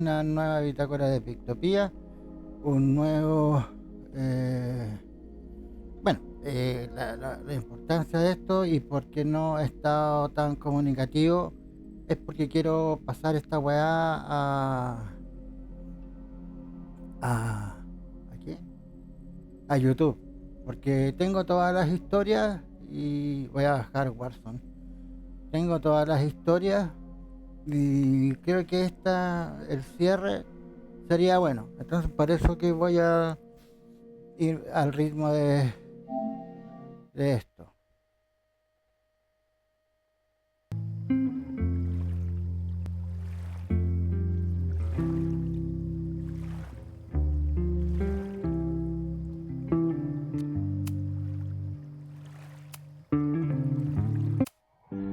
una nueva bitácora de Pictopía, un nuevo... eh, bueno, la importancia de esto y por qué no he estado tan comunicativo es porque quiero pasar esta weá a... ¿A qué? A YouTube. Porque tengo todas las historias y voy a bajar Warzone. Tengo todas las historias y creo que el cierre sería bueno. Entonces por eso que voy a ir al ritmo de esto.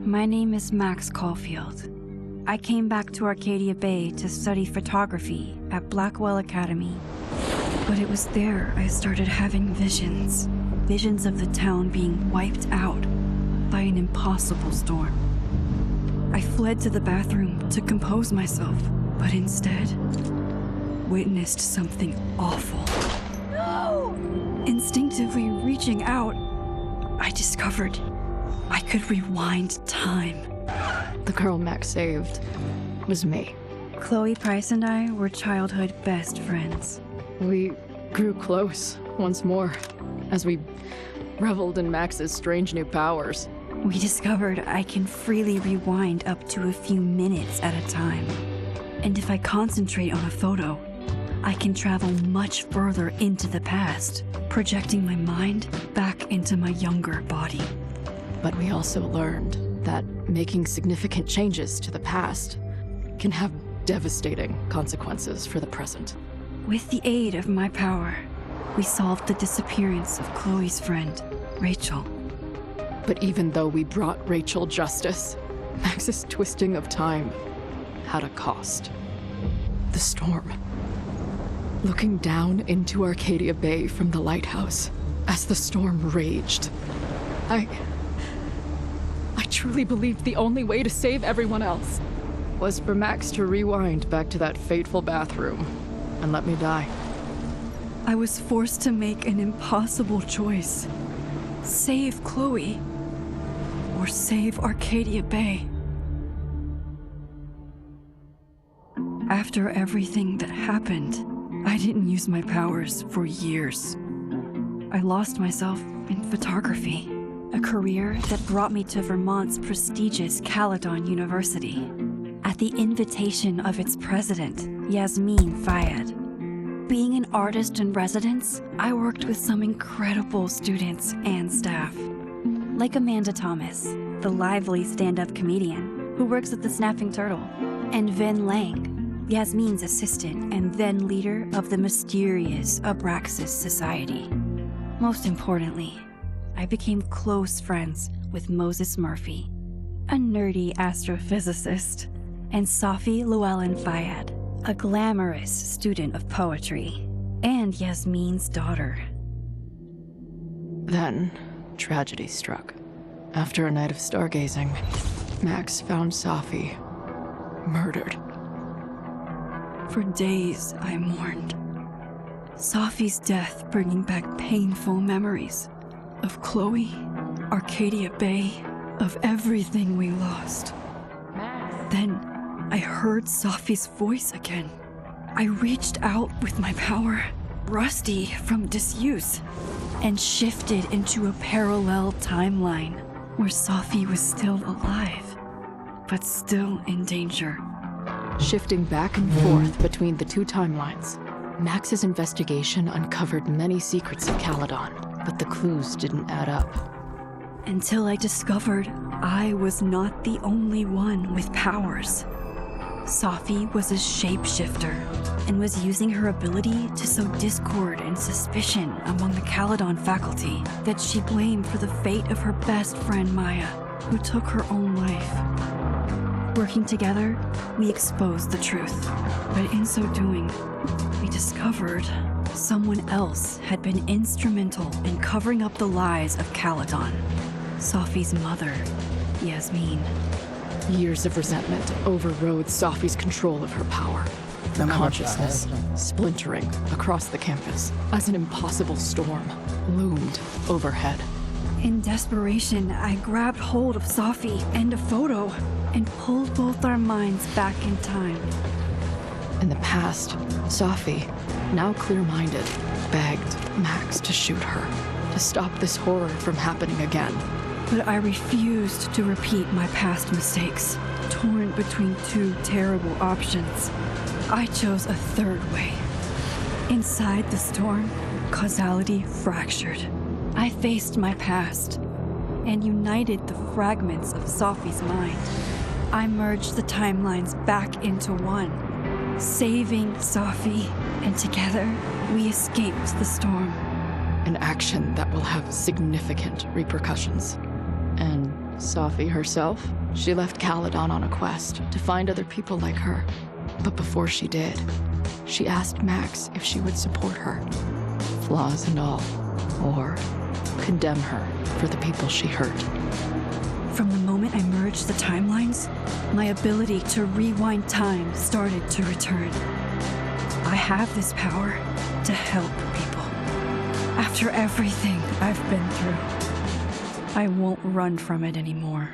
My name is Max Caulfield. I came back to Arcadia Bay to study photography at Blackwell Academy. But it was there I started having visions. Visions of the town being wiped out by an impossible storm. I fled to the bathroom to compose myself, but instead witnessed something awful. No! Instinctively reaching out, I discovered I could rewind time. The girl Max saved was me. Chloe Price and I were childhood best friends. We grew close once more as we reveled in Max's strange new powers. We discovered I can freely rewind up to a few minutes at a time. And if I concentrate on a photo, I can travel much further into the past, projecting my mind back into my younger body. But we also learned that making significant changes to the past can have devastating consequences for the present. With the aid of my power, we solved the disappearance of Chloe's friend, Rachel. But even though we brought Rachel justice, Max's twisting of time had a cost. The storm. Looking down into Arcadia Bay from the lighthouse as the storm raged, I truly believed the only way to save everyone else was for Max to rewind back to that fateful bathroom and let me die. I was forced to make an impossible choice. Save Chloe, or save Arcadia Bay. After everything that happened, I didn't use my powers for years. I lost myself in photography, a career that brought me to Vermont's prestigious Caledon University, at the invitation of its president, Yasmin Fayed. Being an artist in residence, I worked with some incredible students and staff, like Amanda Thomas, the lively stand-up comedian who works at the Snapping Turtle, and Ven Lang, Yasmin's assistant and then leader of the mysterious Abraxas Society. Most importantly, I became close friends with Moses Murphy, a nerdy astrophysicist, and Safi Llewellyn Fayed, a glamorous student of poetry, and Yasmin's daughter. Then, tragedy struck. After a night of stargazing, Max found Safi murdered. For days, I mourned. Safi's death bringing back painful memories of Chloe, Arcadia Bay, of everything we lost. Then I heard Safi's voice again. I reached out with my power, rusty from disuse, and shifted into a parallel timeline where Safi was still alive, but still in danger. Shifting back and forth between the two timelines, Max's investigation uncovered many secrets of Caledon, but the clues didn't add up. Until I discovered I was not the only one with powers. Safi was a shapeshifter and was using her ability to sow discord and suspicion among the Caledon faculty that she blamed for the fate of her best friend Maya, who took her own life. Working together, we exposed the truth, but in so doing, we discovered someone else had been instrumental in covering up the lies of Caledon. Safi's mother, Yasmin. Years of resentment overrode Safi's control of her power. No me consciousness acordaba de splintering across the campus as an impossible storm loomed overhead. In desperation, I grabbed hold of Safi and a photo and pulled both our minds back in time. In the past, Safi, now clear-minded, begged Max to shoot her, to stop this horror from happening again. But I refused to repeat my past mistakes, torn between two terrible options. I chose a third way. Inside the storm, causality fractured. I faced my past and united the fragments of Safi's mind. I merged the timelines back into one, saving Safi, and together we escaped the storm. An action that will have significant repercussions. And Safi herself? She left Caledon on a quest to find other people like her. But before she did, she asked Max if she would support her, flaws and all, or condemn her for the people she hurt. From the moment I merged the timelines, my ability to rewind time started to return. I have this power to help people. After everything I've been through, I won't run from it anymore.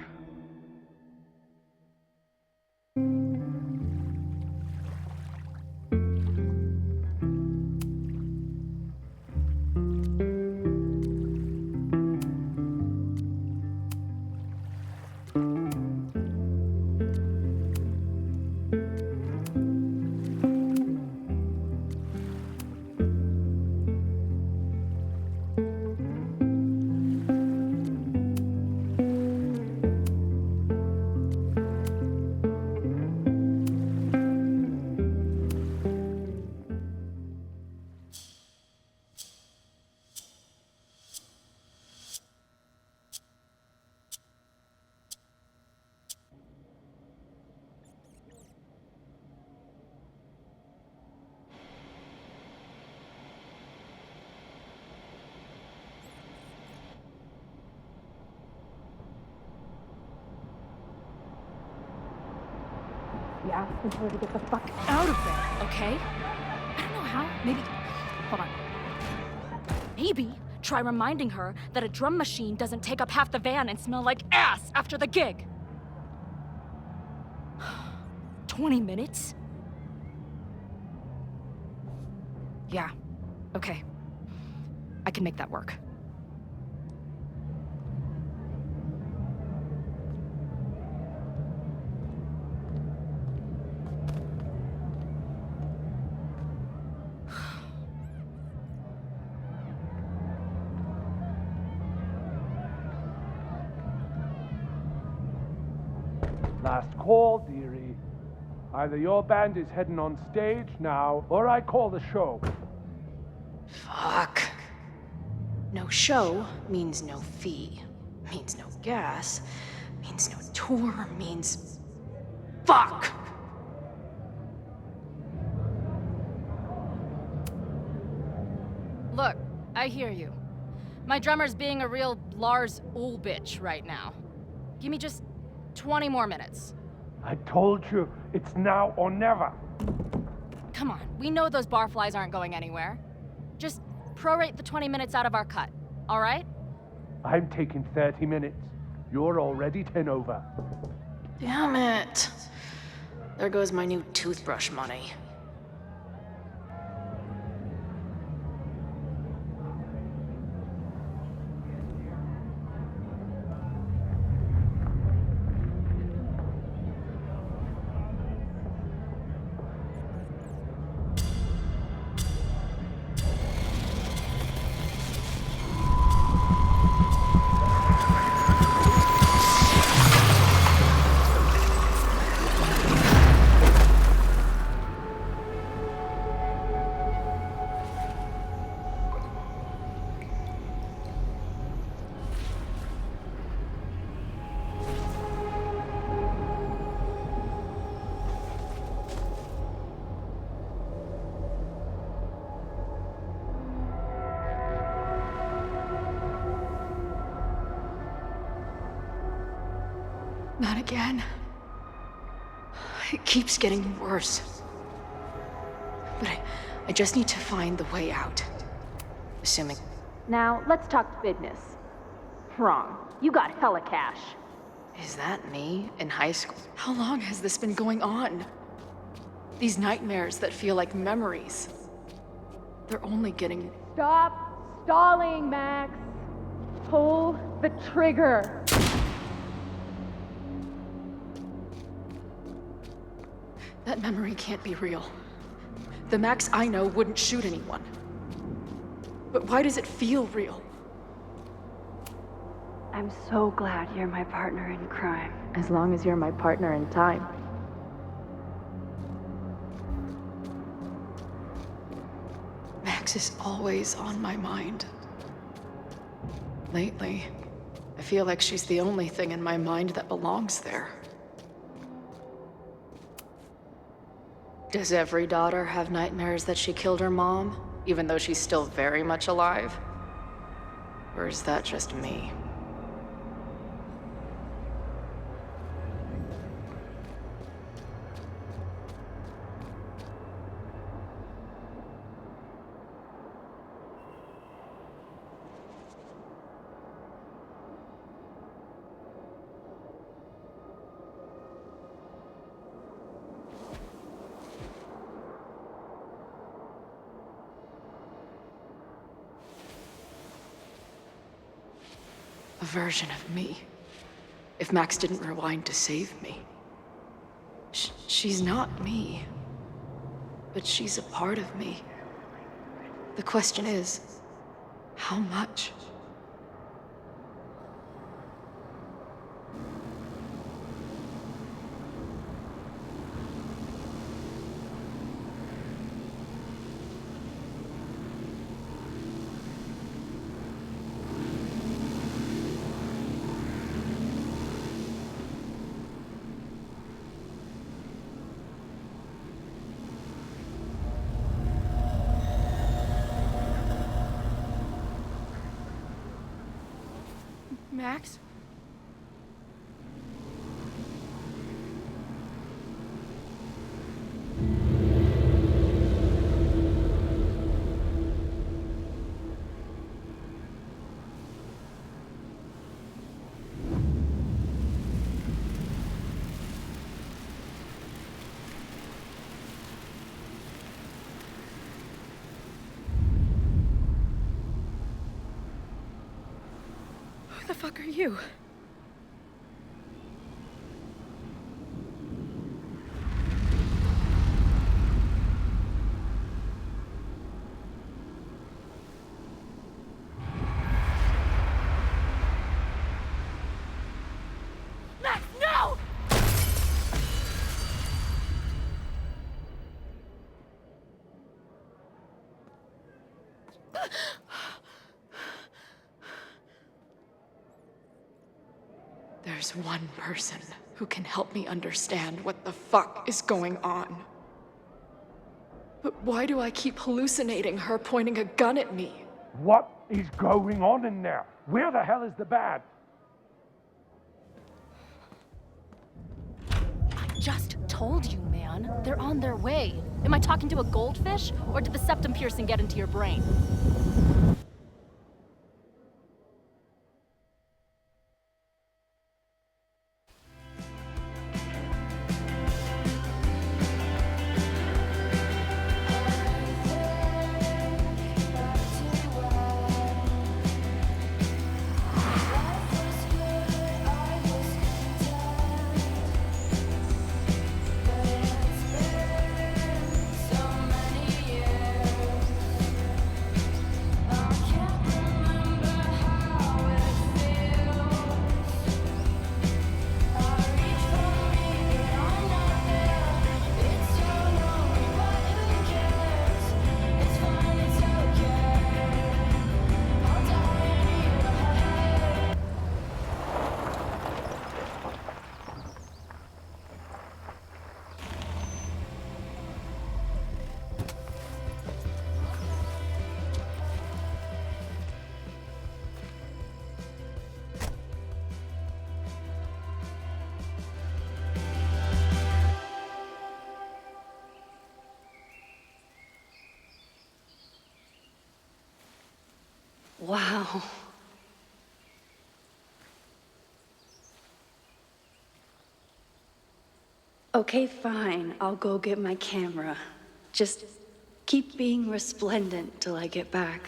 Yeah, and tell her to get the fuck out of there, okay? I don't know how. Maybe. Hold on. Maybe try reminding her that a drum machine doesn't take up half the van and smell like ass after the gig. 20 minutes? Yeah. Okay. I can make that work. Last call, dearie. Either your band is heading on stage now, or I call the show. Fuck. No show means no fee. Means no gas. Means no tour. Means... Fuck! Look, I hear you. My drummer's being a real Lars Ulbitch right now. Give me just 20 more minutes. I told you, it's now or never. Come on, we know those barflies aren't going anywhere. Just prorate the 20 minutes out of our cut, all right? I'm taking 30 minutes. You're already 10 over. Damn it. There goes my new toothbrush money. Not again. It keeps getting worse. but I just need to find the way out. Assuming... Now, let's talk business. Wrong. You got hella cash. Is that me in high school? How long has this been going on? These nightmares that feel like memories. They're only getting... Stop stalling, Max. Pull the trigger. That memory can't be real. The Max I know wouldn't shoot anyone. But why does it feel real? I'm so glad you're my partner in crime. As long as you're my partner in time. Max is always on my mind. Lately, I feel like she's the only thing in my mind that belongs there. Does every daughter have nightmares that she killed her mom, even though she's still very much alive? Or is that just me? A version of me. If Max didn't rewind to save me. She's not me. But she's a part of me. The question is, how much? Max? Who the fuck are you? Max, no! There's one person who can help me understand what the fuck is going on. But why do I keep hallucinating her pointing a gun at me? What is going on in there? Where the hell is the bad? I just told you, man. They're on their way. Am I talking to a goldfish, or did the septum piercing get into your brain? Wow. Okay, fine. I'll go get my camera. Just keep being resplendent till I get back.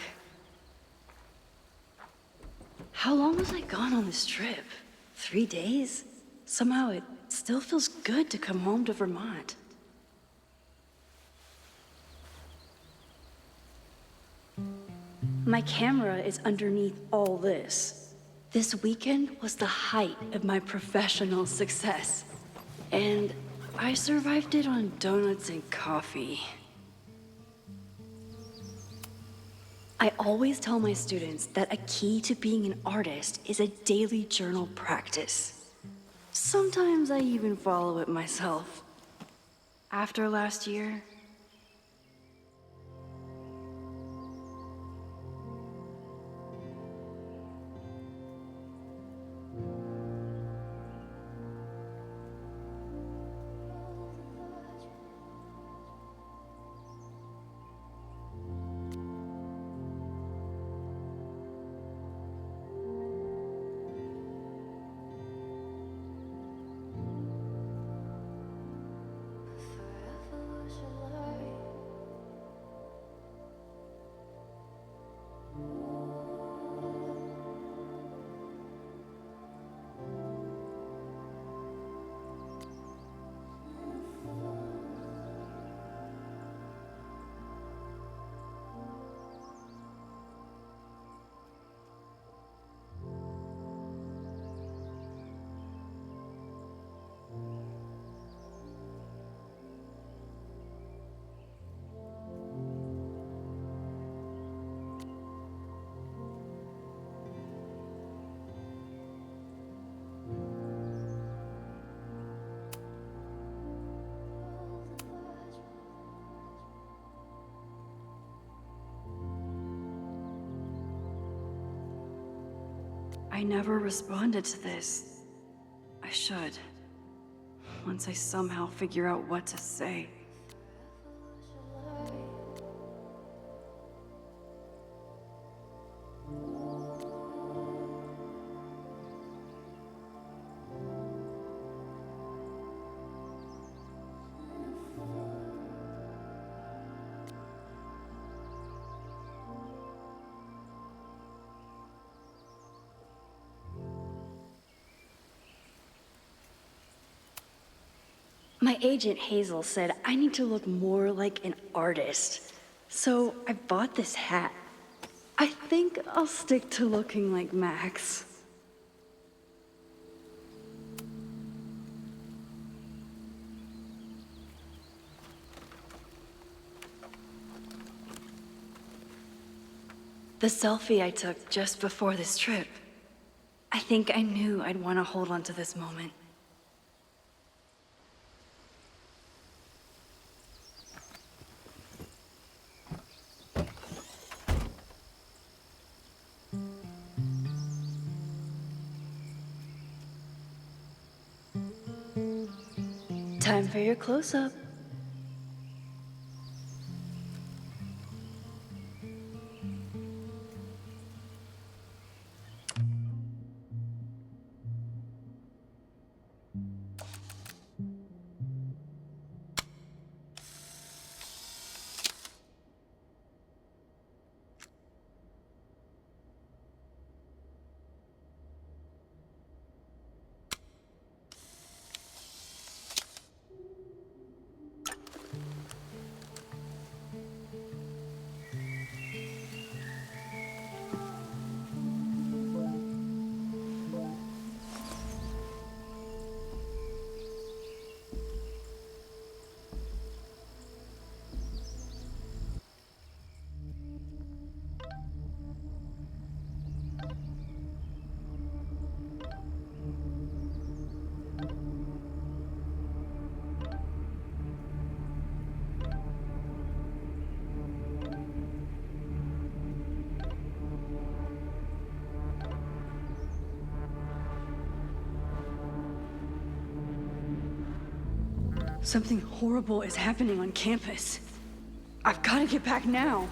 How long was I gone on this trip? 3 days? Somehow it still feels good to come home to Vermont. My camera is underneath all this. This weekend was the height of my professional success. And I survived it on donuts and coffee. I always tell my students that a key to being an artist is a daily journal practice. Sometimes I even follow it myself. After last year, I never responded to this. I should. Once I somehow figure out what to say. My agent Hazel said I need to look more like an artist. So I bought this hat. I think I'll stick to looking like Max. The selfie I took just before this trip. I think I knew I'd want to hold on to this moment. Time for your close-up. Something horrible is happening on campus. I've got to get back now.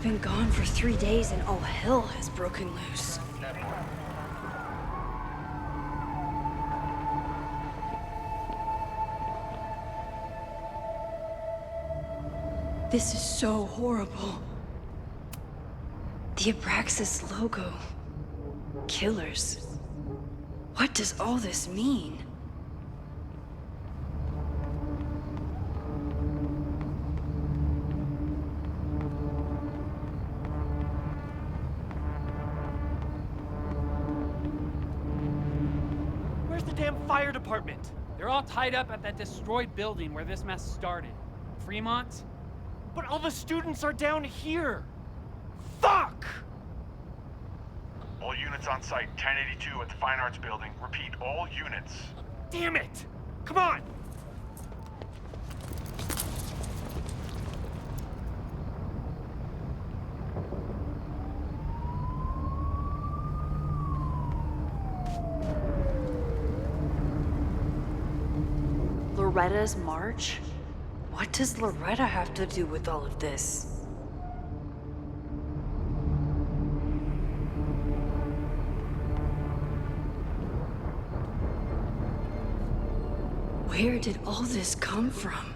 been gone for 3 days and all hell has broken loose. This is so horrible. The Abraxas logo. Killers. What does all this mean? Where's the damn fire department? They're all tied up at that destroyed building where this mess started. Fremont? But all the students are down here! Fuck! All units on site, 1082 at the Fine Arts Building. Repeat, all units. Damn it! Come on! Loretta's march? What does Loretta have to do with all of this? Where did all this come from?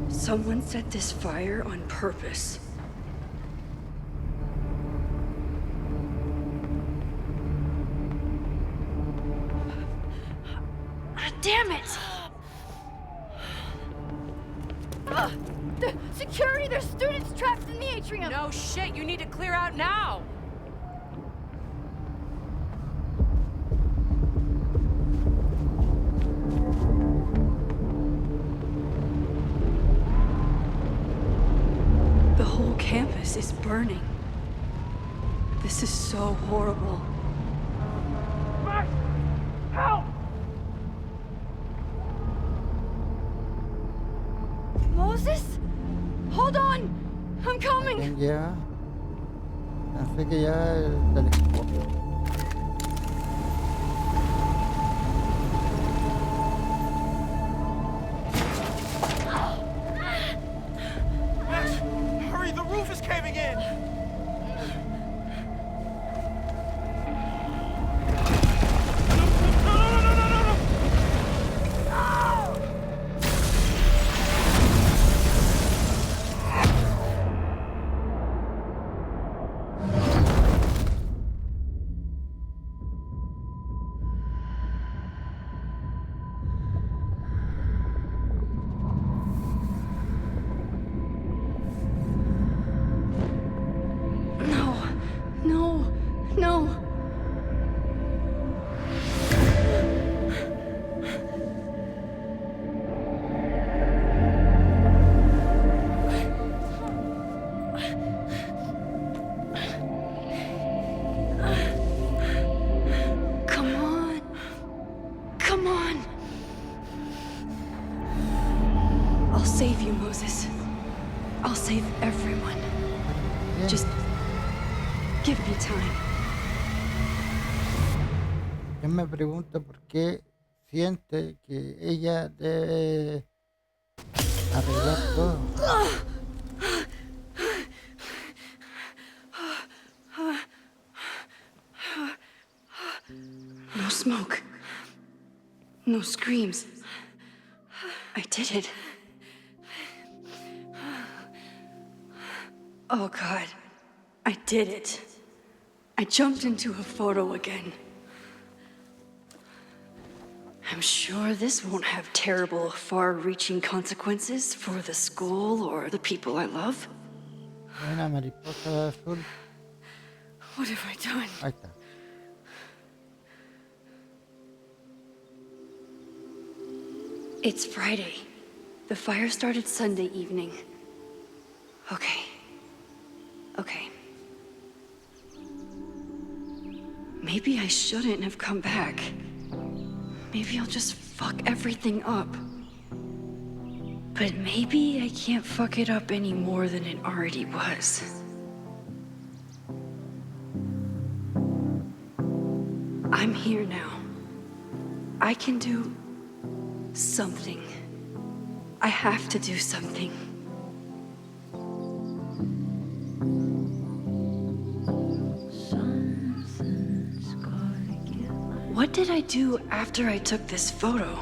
Someone set this fire on purpose. Damn it! The security! There's students trapped in the atrium! No shit, you need to clear out now! The whole campus is burning. This is so horrible. Max! Help! Moses? Hold on! I'm coming! ¿Quién llega? Pensé que ya el telescopio. Max, hurry, the roof is caving in! No. Come on. Come on. I'll save you, Moses. I'll save everyone. Bien. Just give me time. Él me pregunta por qué siente que ella debe arreglar todo. No smoke. No screams. I did it. Oh god, I did it. I jumped into a photo again. I'm sure this won't have terrible, far-reaching consequences for the school or the people I love. Una mariposa azul. What have I done? Ahí está. It's Friday. The fire started Sunday evening. Okay. Maybe I shouldn't have come back. Maybe I'll just fuck everything up. But maybe I can't fuck it up any more than it already was. I'm here now. I can do something. I have to do something. What did I do after I took this photo?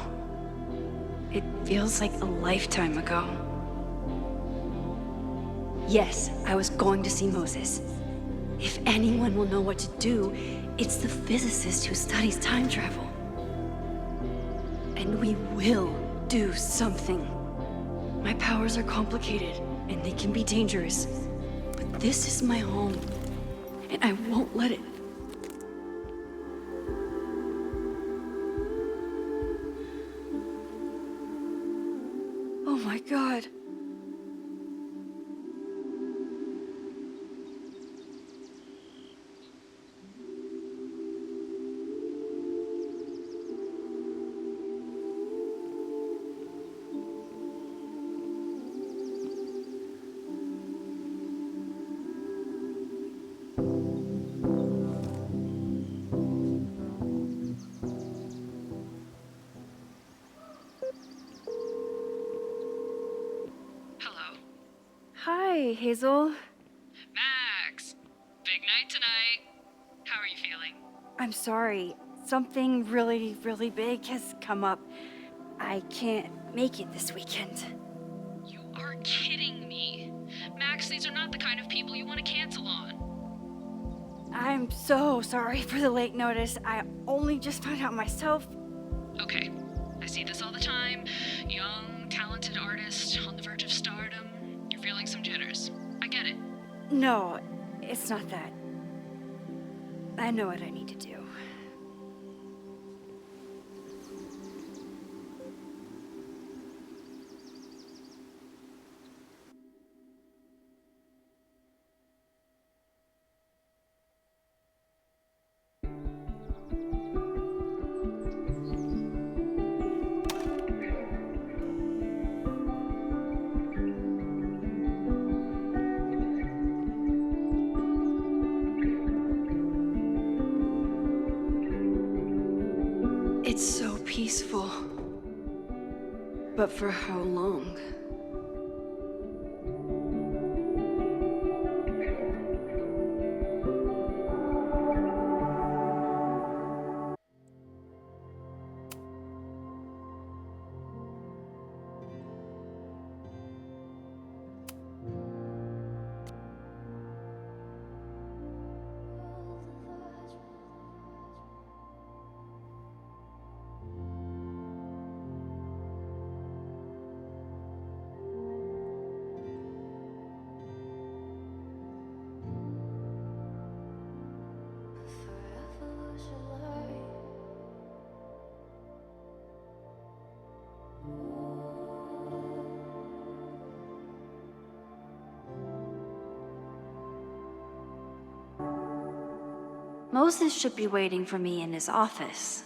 It feels like a lifetime ago. Yes, I was going to see Moses. If anyone will know what to do, it's the physicist who studies time travel. And we will do something. My powers are complicated, and they can be dangerous. But this is my home, and I won't let it. Oh my God. Hi, Hazel. Max! Big night tonight. How are you feeling? I'm sorry. Something really, really big has come up. I can't make it this weekend. You are kidding me. Max, these are not the kind of people you want to cancel on. I'm so sorry for the late notice. I only just found out myself. Okay, I see this all the time. Young, talented artist on the verge of stardom. You're feeling some jitters. I get it. No, it's not that. I know what I need to do. It's so peaceful. But for how long? Moses should be waiting for me in his office.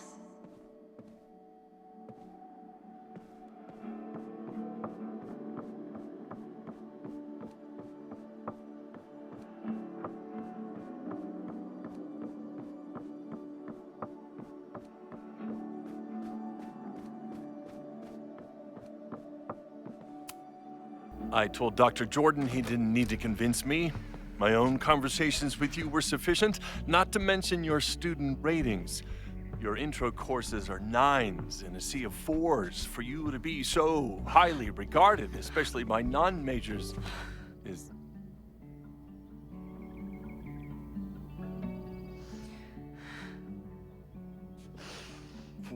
I told Dr. Jordan he didn't need to convince me. My own conversations with you were sufficient, not to mention your student ratings. Your intro courses are 9s in a sea of 4s. For you to be so highly regarded, especially by non-majors, is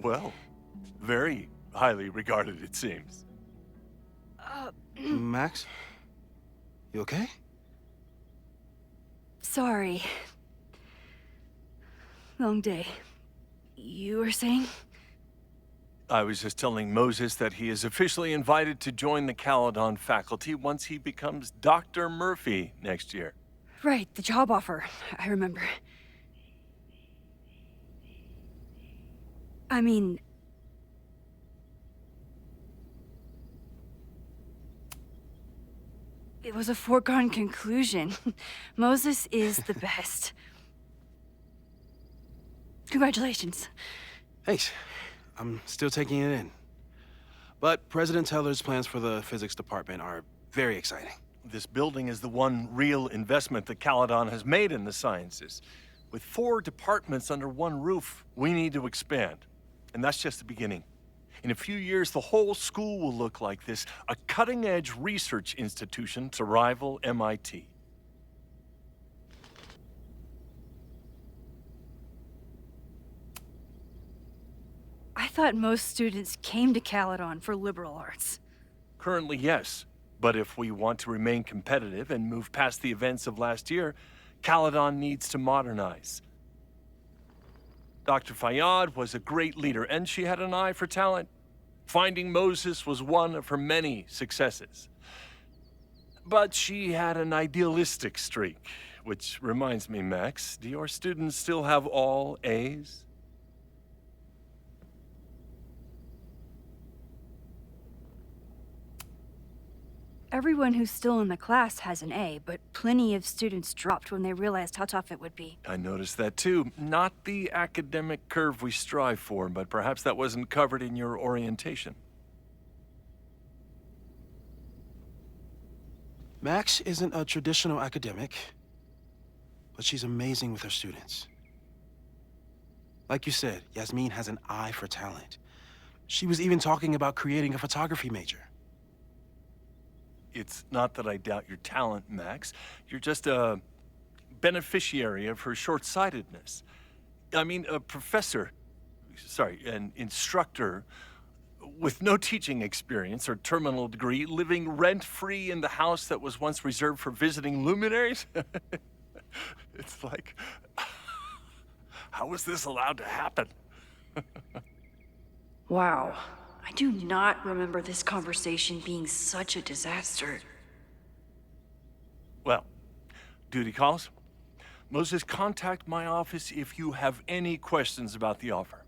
Well, very highly regarded, it seems. Max? You okay? Sorry. Long day. You were saying? I was just telling Moses that he is officially invited to join the Caledon faculty once he becomes Dr. Murphy next year. Right, the job offer. I remember. I mean... It was a foregone conclusion. Moses is the best. Congratulations. Thanks. I'm still taking it in. But President Teller's plans for the physics department are very exciting. This building is the one real investment that Caledon has made in the sciences. With 4 departments under one roof, we need to expand. And that's just the beginning. In a few years, the whole school will look like this, a cutting-edge research institution to rival MIT. I thought most students came to Caledon for liberal arts. Currently, yes. But if we want to remain competitive and move past the events of last year, Caledon needs to modernize. Dr. Fayyad was a great leader, and she had an eye for talent. Finding Moses was one of her many successes. But she had an idealistic streak, which reminds me, Max, do your students still have all A's? Everyone who's still in the class has an A, but plenty of students dropped when they realized how tough it would be. I noticed that too. Not the academic curve we strive for, but perhaps that wasn't covered in your orientation. Max isn't a traditional academic, but she's amazing with her students. Like you said, Yasmin has an eye for talent. She was even talking about creating a photography major. It's not that I doubt your talent, Max. You're just a beneficiary of her short-sightedness. I mean, a professor, an instructor with no teaching experience or terminal degree, living rent-free in the house that was once reserved for visiting luminaries? It's like, how was this allowed to happen? Wow. I do not remember this conversation being such a disaster. Well, duty calls. Moses, contact my office if you have any questions about the offer.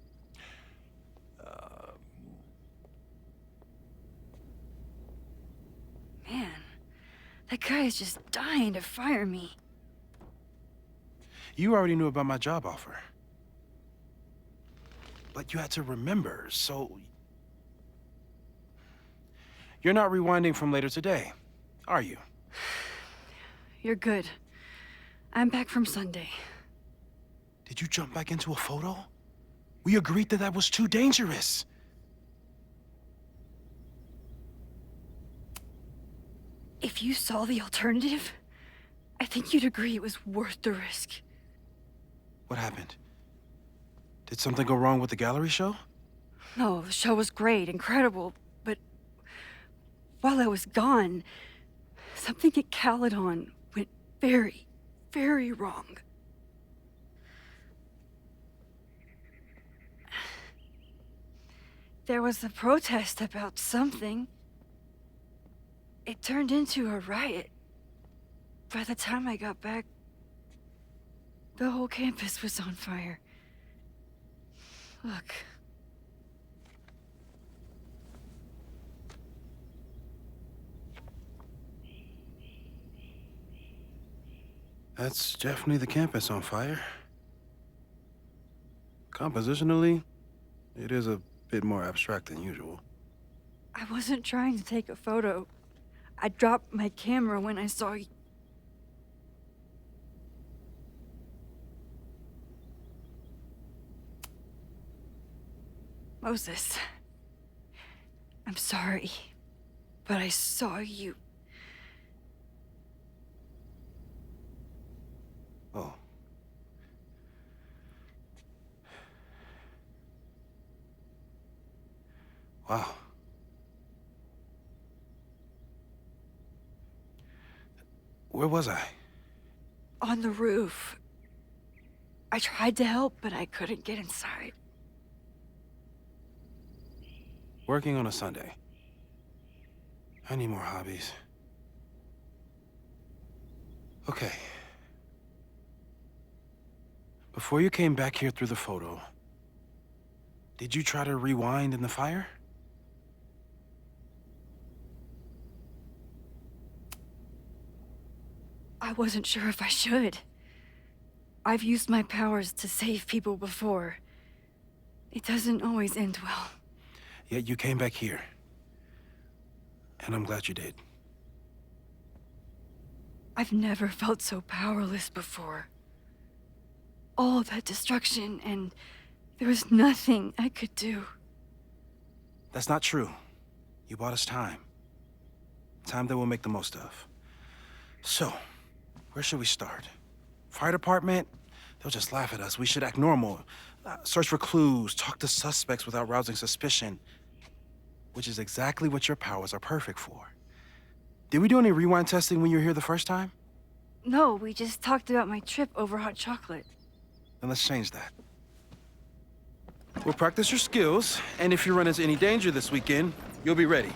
Man, that guy is just dying to fire me. You already knew about my job offer. But you had to remember, so... You're not rewinding from later today, are you? You're good. I'm back from Sunday. Did you jump back into a photo? We agreed that that was too dangerous. If you saw the alternative, I think you'd agree it was worth the risk. What happened? Did something go wrong with the gallery show? No, the show was great, incredible, but while I was gone, something at Caledon went very, very wrong. There was a protest about something. It turned into a riot. By the time I got back, the whole campus was on fire. Look. That's definitely the campus on fire. Compositionally, it is a bit more abstract than usual. I wasn't trying to take a photo. I dropped my camera when I saw you. Moses, I'm sorry, but I saw you. Oh. Wow. Where was I? On the roof. I tried to help, but I couldn't get inside. Working on a Sunday. I need more hobbies. Okay. Before you came back here through the photo, did you try to rewind in the fire? I wasn't sure if I should. I've used my powers to save people before. It doesn't always end well. Yet you came back here. And I'm glad you did. I've never felt so powerless before. All that destruction, and there was nothing I could do. That's not true. You bought us time. Time that we'll make the most of. So, where should we start? Fire department? They'll just laugh at us. We should act normal. Search for clues, talk to suspects without rousing suspicion. Which is exactly what your powers are perfect for. Did we do any rewind testing when you were here the first time? No, we just talked about my trip over hot chocolate. Then let's change that. We'll practice your skills, and if you run into any danger this weekend, you'll be ready.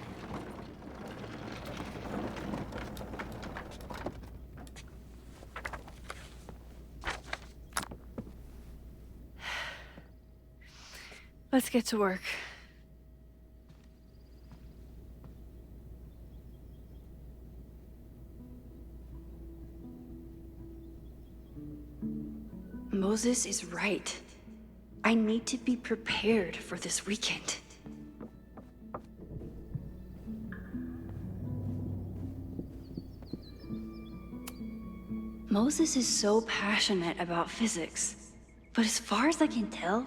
Let's get to work. Moses is right. I need to be prepared for this weekend. Moses is so passionate about physics, but as far as I can tell,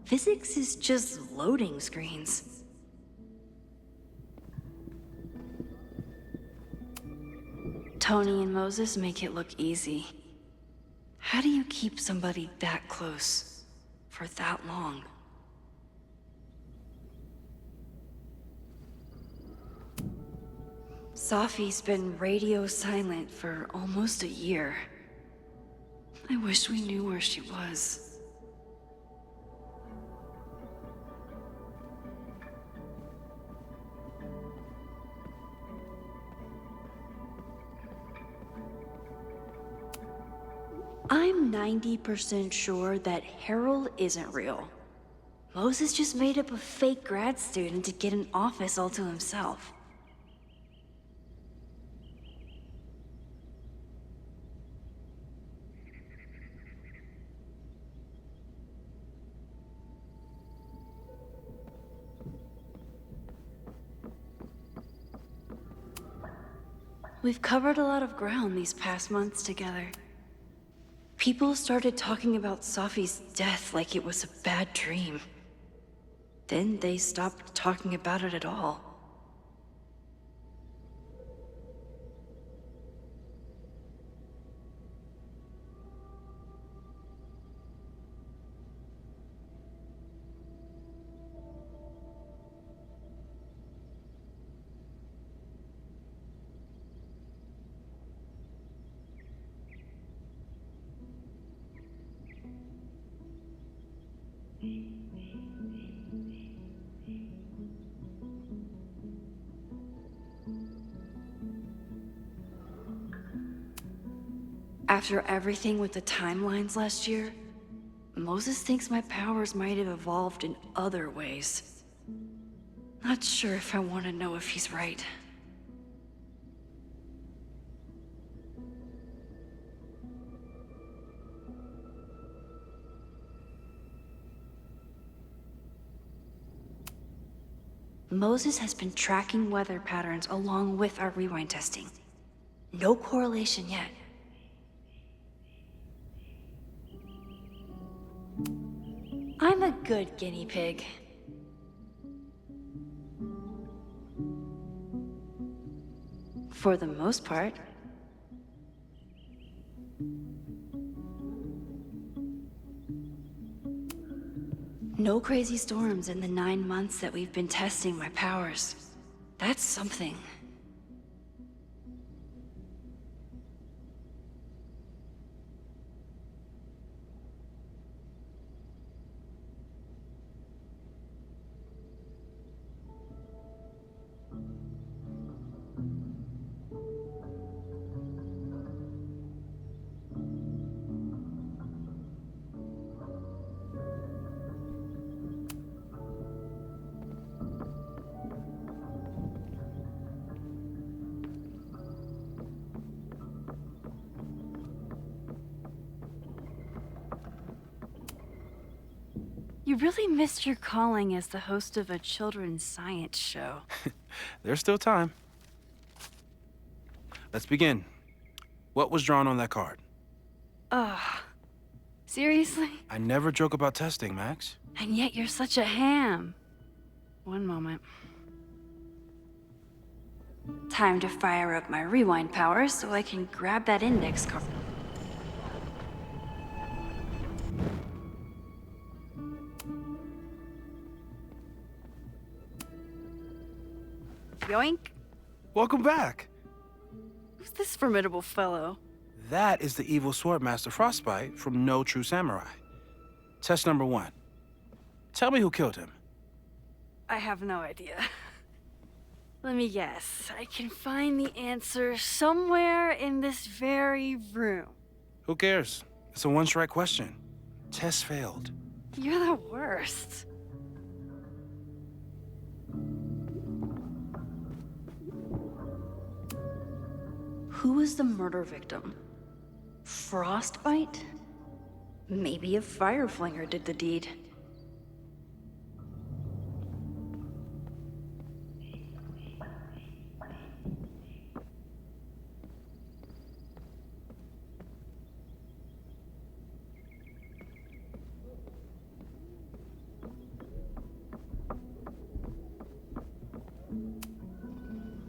physics is just loading screens. Tony and Moses make it look easy. How do you keep somebody that close for that long? Safi's been radio silent for almost a year. I wish we knew where she was. I'm 90% sure that Harold isn't real. Moses just made up a fake grad student to get an office all to himself. We've covered a lot of ground these past months together. People started talking about Safi's death like it was a bad dream. Then they stopped talking about it at all. After everything with the timelines last year, Moses thinks my powers might have evolved in other ways. Not sure if I want to know if he's right. Moses has been tracking weather patterns along with our rewind testing. No correlation yet. I'm a good guinea pig. For the most part. No crazy storms in the 9 months that we've been testing my powers. That's something. You really missed your calling as the host of a children's science show. There's still time. Let's begin. What was drawn on that card? Ugh. Seriously? I never joke about testing, Max. And yet you're such a ham. One moment. Time to fire up my rewind powers so I can grab that index card. Yoink. Welcome back. Who's this formidable fellow? That is the evil sword master Frostbite from No True Samurai. Test number 1. Tell me who killed him. I have no idea. Let me guess. I can find the answer somewhere in this very room. Who cares? It's a one-strike question. Test failed. You're the worst. Who was the murder victim? Frostbite? Maybe a fire flinger did the deed.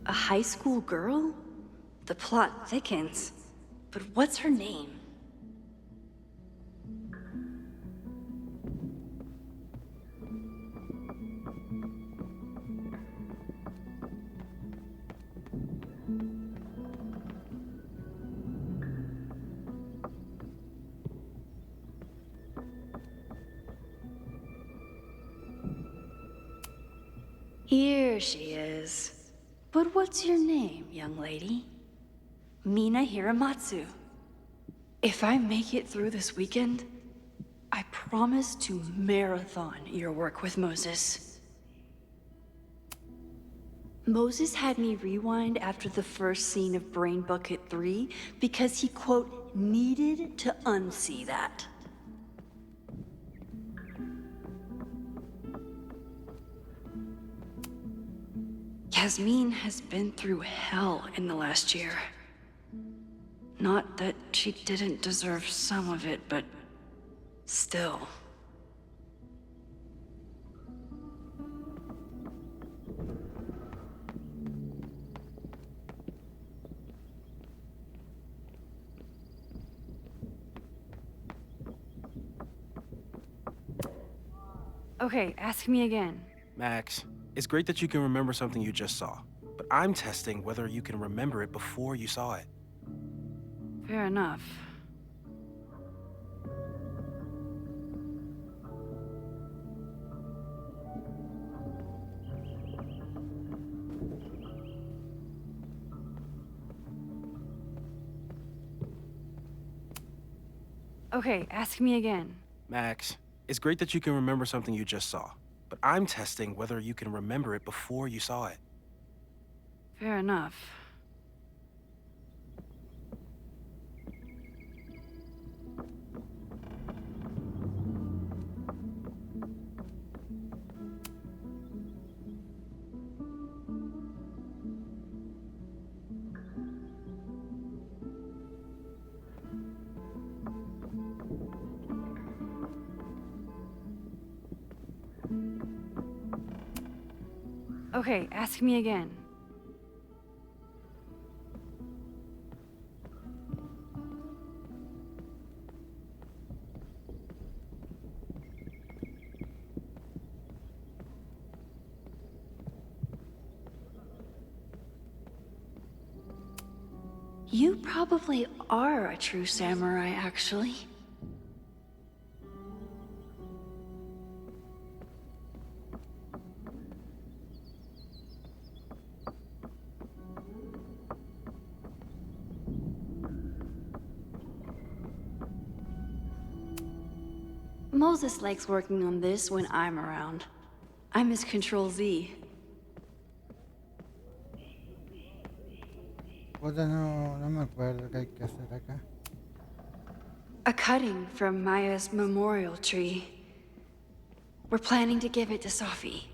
A high school girl? The plot thickens. But what's her name? Here she is. But what's your name, young lady? Mina Hiramatsu. If I make it through this weekend, I promise to marathon your work with Moses. Moses had me rewind after the first scene of Brain Bucket 3 because he, quote, needed to unsee that. Yasmin has been through hell in the last year. Not that she didn't deserve some of it, but still. Okay, ask me again. Max, it's great that you can remember something you just saw, but I'm testing whether you can remember it before you saw it. Fair enough. Okay, ask me again. Max, it's great that you can remember something you just saw, but I'm testing whether you can remember it before you saw it. Fair enough. Okay, ask me again. You probably are a true samurai, actually. Moses likes working on this when I'm around. I'm his Control-Z. Puta, no me acuerdo qué hay que hacer acá. A cutting from Maya's memorial tree. We're planning to give it to Sophie.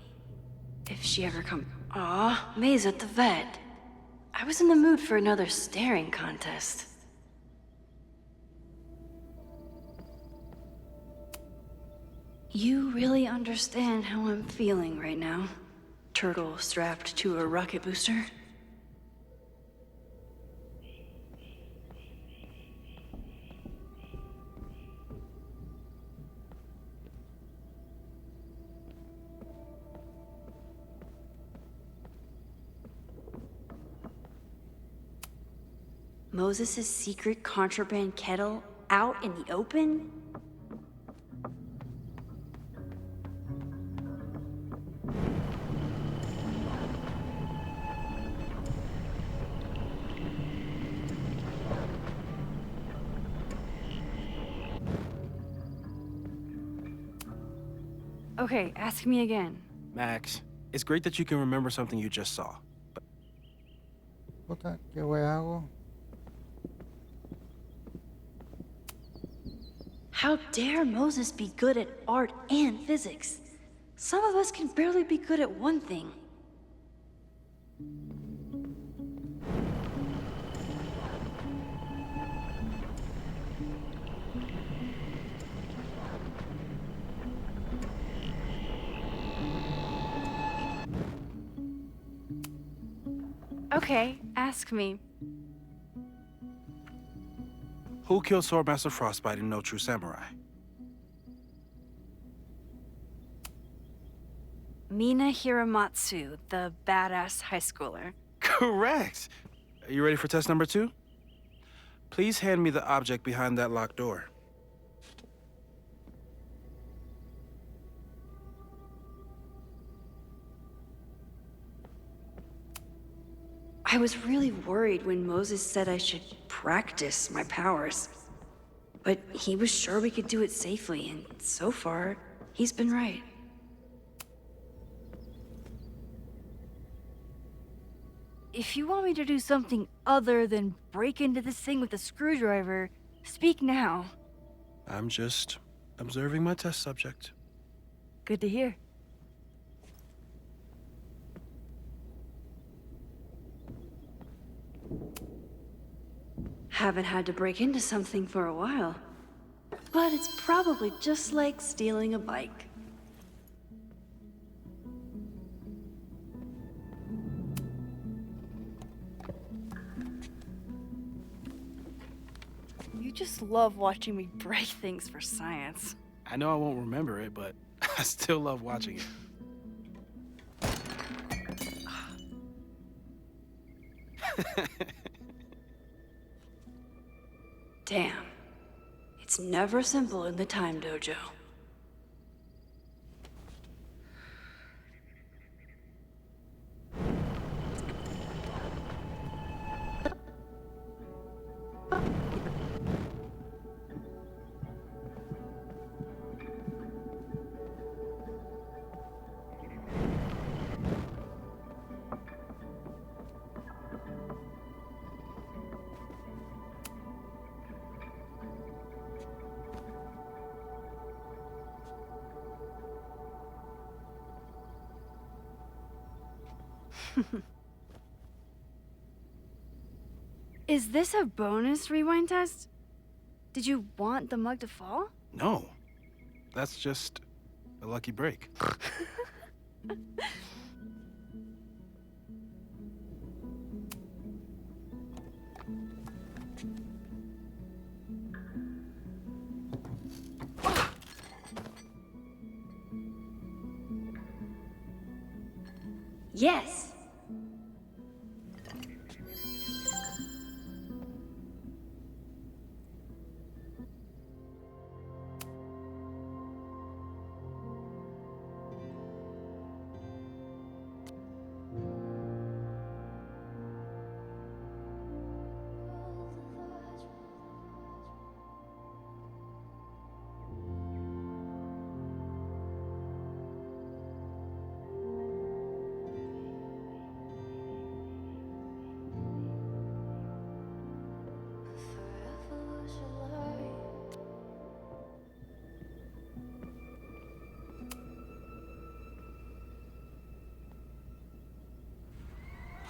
If she ever comes. Aw, May's at the vet. I was in the mood for another staring contest. You really understand how I'm feeling right now? Turtle strapped to a rocket booster? Moses' secret contraband kettle out in the open? Okay, ask me again. Max, it's great that you can remember something you just saw. But Puta, ¿qué wey hago? How dare Moses be good at art and physics? Some of us can barely be good at one thing. Okay, ask me. who killed Swordmaster Frostbite in No True Samurai? Mina Hiramatsu, the badass high schooler. Correct! Are you ready for test number 2? Please hand me the object behind that locked door. I was really worried when Moses said I should practice my powers. But he was sure we could do it safely, and so far, he's been right. If you want me to do something other than break into this thing with a screwdriver, speak now. I'm just observing my test subject. Good to hear. Haven't had to break into something for a while. But it's probably just like stealing a bike. You just love watching me break things for science. I know I won't remember it, but I still love watching it. Damn. It's never simple in the time dojo. Is this a bonus rewind test? Did you want the mug to fall? No, that's just a lucky break. Yes.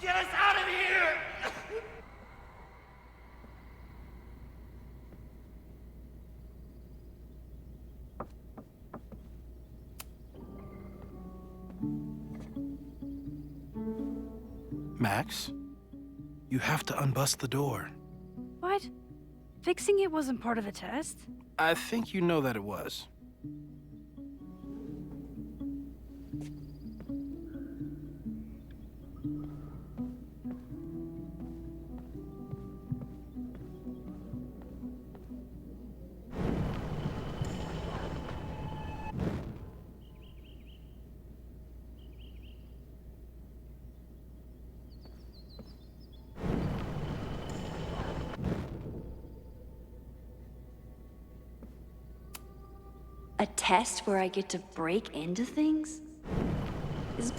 Get us out of here! Max, you have to unbust the door. What? Fixing it wasn't part of the test? I think you know that it was. A test where I get to break into things? Is...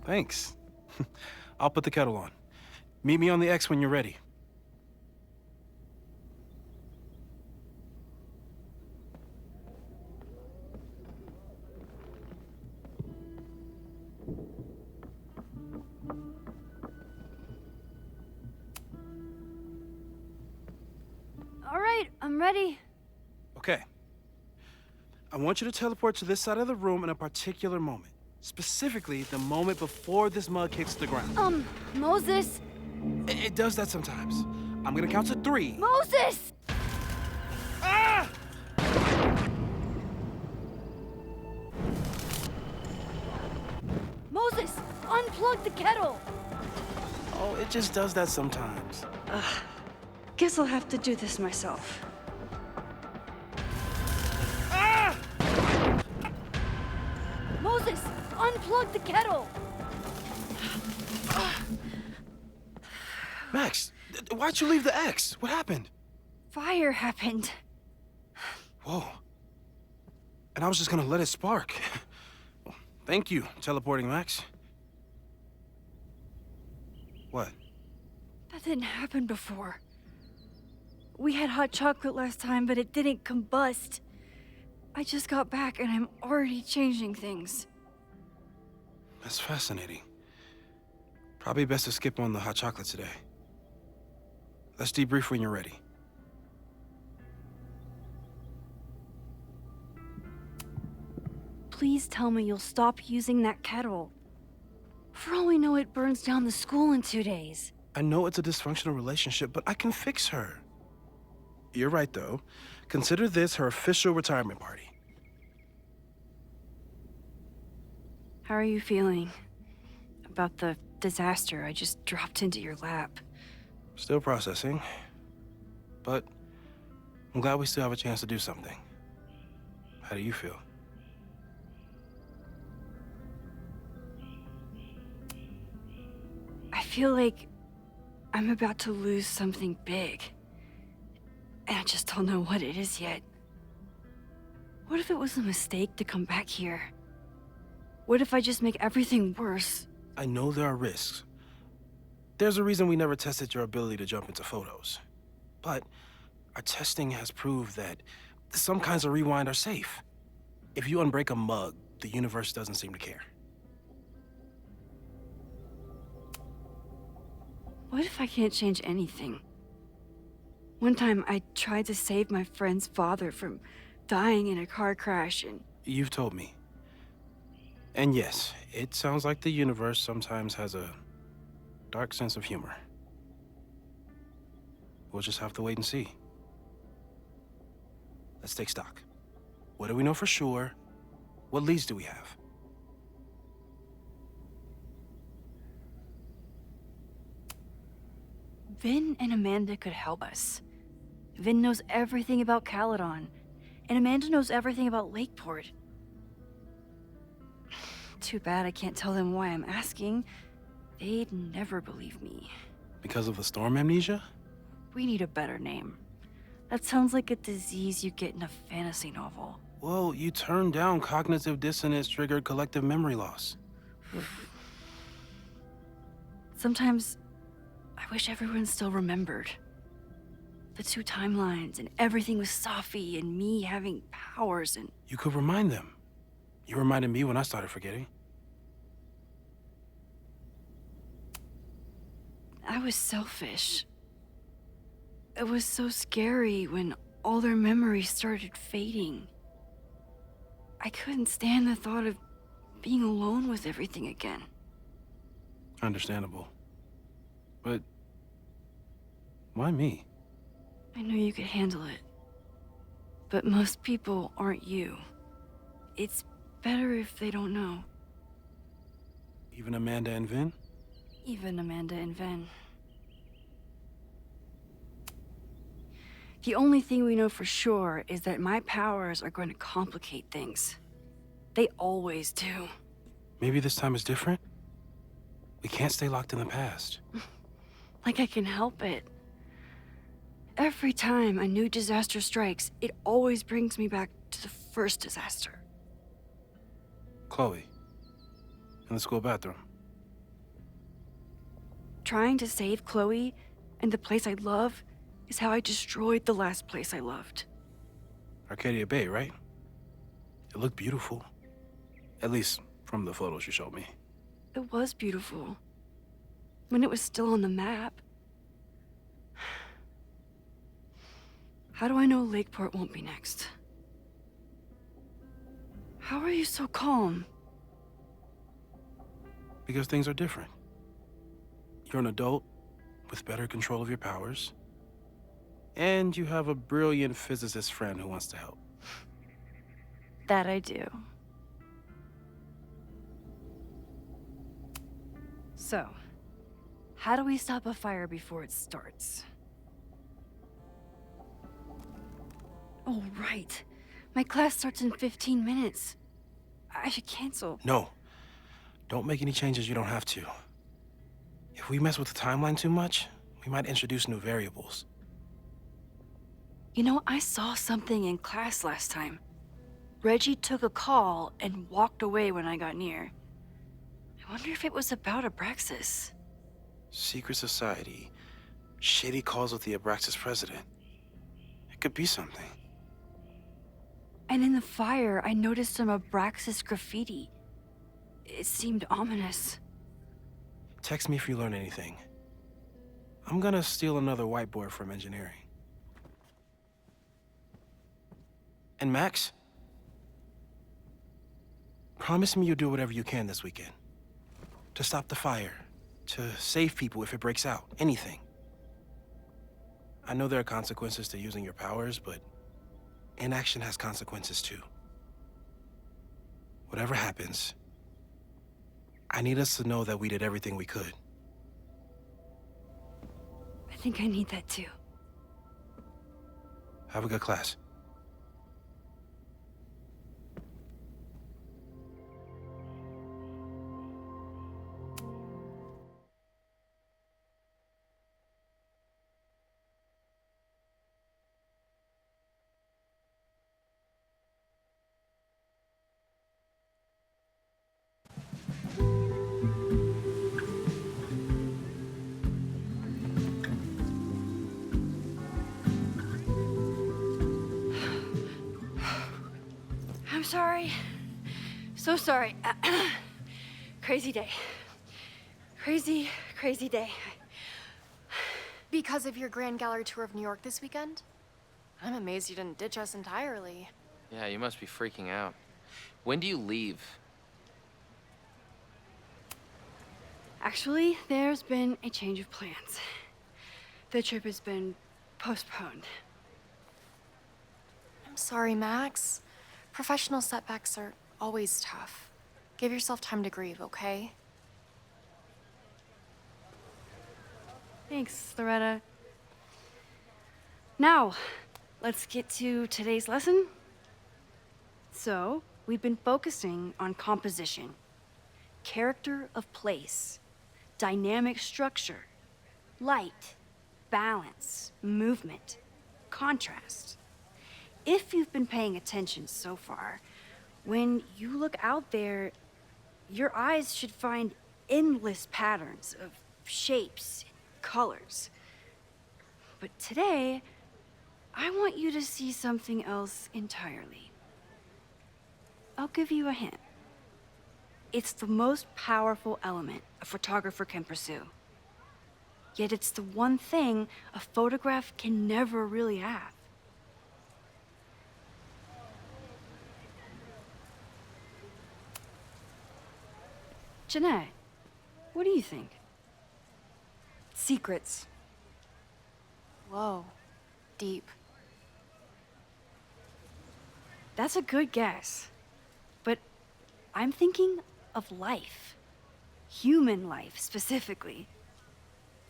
Thanks. I'll put the kettle on. Meet me on the X when you're ready. All right, I'm ready. Okay. I want you to teleport to this side of the room in a particular moment. Specifically, the moment before this mug hits the ground. Moses! It does that sometimes. I'm gonna count to 3. Moses! Ah! Moses! Unplug the kettle! Oh, it just does that sometimes. Guess I'll have to do this myself. Ah! Moses! Unplug the kettle! Max, why'd you leave the X? What happened? Fire happened. Whoa. And I was just gonna let it spark. Well, thank you, teleporting Max. What? That didn't happen before. We had hot chocolate last time, but it didn't combust. I just got back and I'm already changing things. That's fascinating. Probably best to skip on the hot chocolate today. Let's debrief when you're ready. Please tell me you'll stop using that kettle. For all we know, it burns down the school in 2 days. I know it's a dysfunctional relationship, but I can fix her. You're right, though. Consider this her official retirement party. How are you feeling about the disaster I just dropped into your lap? Still processing. But I'm glad we still have a chance to do something. How do you feel? I feel like I'm about to lose something big. And I just don't know what it is yet. What if it was a mistake to come back here? What if I just make everything worse? I know there are risks. There's a reason we never tested your ability to jump into photos. But our testing has proved that some kinds of rewind are safe. If you unbreak a mug, the universe doesn't seem to care. What if I can't change anything? One time I tried to save my friend's father from dying in a car crash and... You've told me. And yes, it sounds like the universe sometimes has a dark sense of humor. We'll just have to wait and see. Let's take stock. What do we know for sure? What leads do we have? Vin and Amanda could help us. Vin knows everything about Caledon, and Amanda knows everything about Lakeport. Too bad I can't tell them why I'm asking. They'd never believe me. Because of the storm amnesia? We need a better name. That sounds like a disease you get in a fantasy novel. Well, you turned down cognitive dissonance triggered collective memory loss. Sometimes I wish everyone still remembered. The two timelines and everything with Safi and me having powers and... You could remind them. You reminded me when I started forgetting. I was selfish. It was so scary when all their memories started fading. I couldn't stand the thought of being alone with everything again. Understandable. But why me? I knew you could handle it. But most people aren't you. It's better if they don't know. Even Amanda and Vin? Even Amanda and Ven. The only thing we know for sure is that my powers are going to complicate things. They always do. Maybe this time is different? We can't stay locked in the past. Like I can help it. Every time a new disaster strikes, it always brings me back to the first disaster. Chloe, in the school bathroom. Trying to save Chloe and the place I love is how I destroyed the last place I loved. Arcadia Bay, right? It looked beautiful. At least from the photos you showed me. It was beautiful. When it was still on the map. How do I know Lakeport won't be next? How are you so calm? Because things are different. You're an adult with better control of your powers. And you have a brilliant physicist friend who wants to help. That I do. So, how do we stop a fire before it starts? Oh, right. My class starts in 15 minutes. I should cancel. No. Don't make any changes you don't have to. If we mess with the timeline too much, we might introduce new variables. You know, I saw something in class last time. Reggie took a call and walked away when I got near. I wonder if it was about Abraxas. Secret society. Shady calls with the Abraxas president. It could be something. And in the fire, I noticed some Abraxas graffiti. It seemed ominous. Text me if you learn anything. I'm gonna steal another whiteboard from engineering. And Max? Promise me you'll do whatever you can this weekend. To stop the fire. To save people if it breaks out. Anything. I know there are consequences to using your powers, but inaction has consequences too. Whatever happens, I need us to know that we did everything we could. I think I need that too. Have a good class. I'm sorry. So sorry. Crazy day. Crazy, crazy day. Because of your Grand Gallery tour of New York this weekend? I'm amazed you didn't ditch us entirely. Yeah, you must be freaking out. When do you leave? Actually, there's been a change of plans. The trip has been postponed. I'm sorry, Max. Professional setbacks are always tough. Give yourself time to grieve, okay? Thanks, Loretta. Now, let's get to today's lesson. So, we've been focusing on composition, character of place, dynamic structure, light, balance, movement, contrast. if you've been paying attention so far, when you look out there, your eyes should find endless patterns of shapes, colors. But today, I want you to see something else entirely. I'll give you a hint. It's the most powerful element a photographer can pursue. Yet it's the one thing a photograph can never really have. Jeanette, what do you think? Secrets. Whoa. Deep. That's a good guess. But I'm thinking of life. Human life, specifically.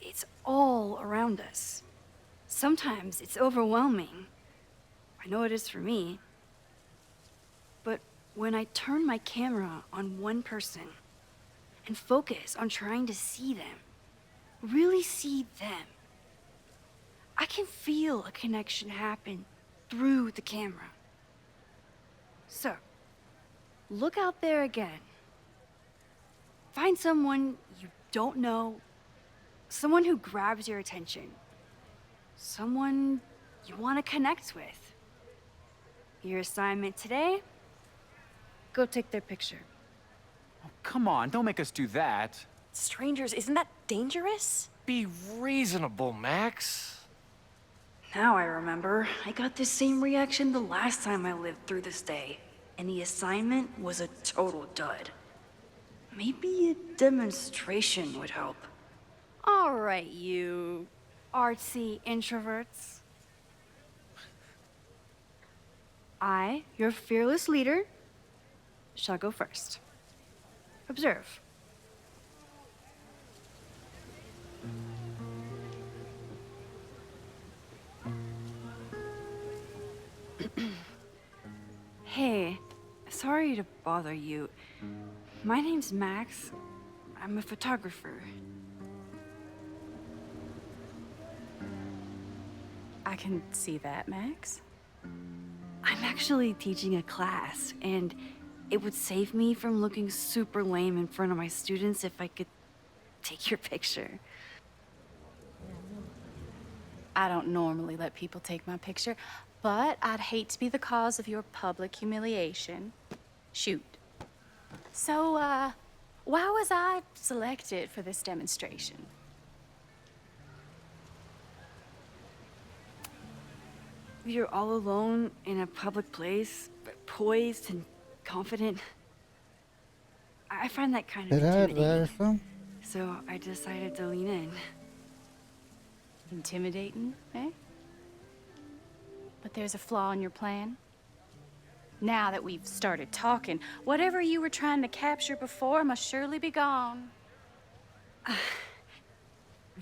It's all around us. Sometimes it's overwhelming. I know it is for me. But when I turn my camera on one person and focus on trying to see them, really see them, I can feel a connection happen through the camera. So, look out there again. Find someone you don't know, someone who grabs your attention, someone you want to connect with. Your assignment today? Go take their picture. Oh, come on, don't make us do that. Strangers, isn't that dangerous? Be reasonable, Max. Now I remember. I got this same reaction the last time I lived through this day, and the assignment was a total dud. Maybe a demonstration would help. All right, you artsy introverts. I, your fearless leader, shall go first. Observe. Hey, sorry to bother you. My name's Max. I'm a photographer. I can see that, Max. I'm actually teaching a class, and it would save me from looking super lame in front of my students if I could take your picture. I don't normally let people take my picture, but I'd hate to be the cause of your public humiliation. Shoot. So, why was I selected for this demonstration? You're all alone in a public place, but poised and confident. I find that kind of intimidating. So I decided to lean in. Intimidating, eh? But there's a flaw in your plan. Now that we've started talking, whatever you were trying to capture before must surely be gone.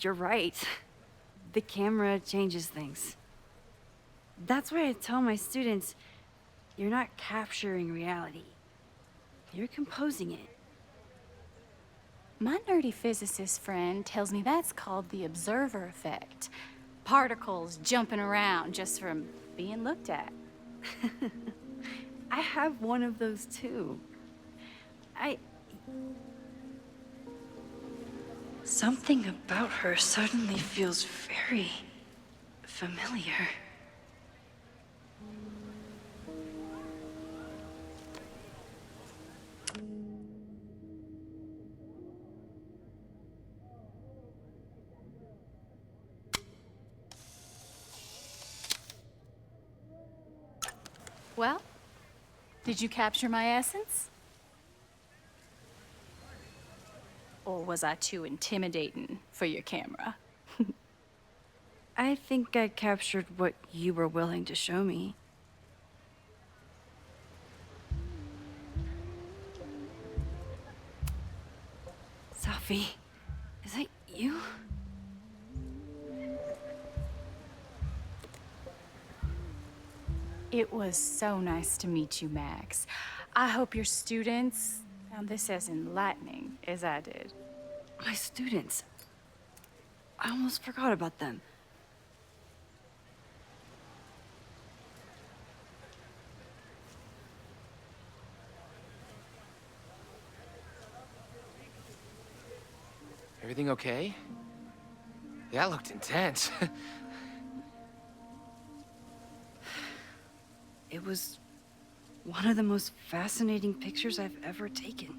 You're right. The camera changes things. That's why I tell my students, you're not capturing reality. You're composing it. My nerdy physicist friend tells me that's called the observer effect. Particles jumping around just from being looked at. I have one of those too. Something about her suddenly feels very familiar. Well, did you capture my essence? Or was I too intimidating for your camera? I think I captured what you were willing to show me. Sophie, is that you? It was so nice to meet you, Max. I hope your students found this as enlightening as I did. My students? I almost forgot about them. Everything okay? That looked intense. It was one of the most fascinating pictures I've ever taken.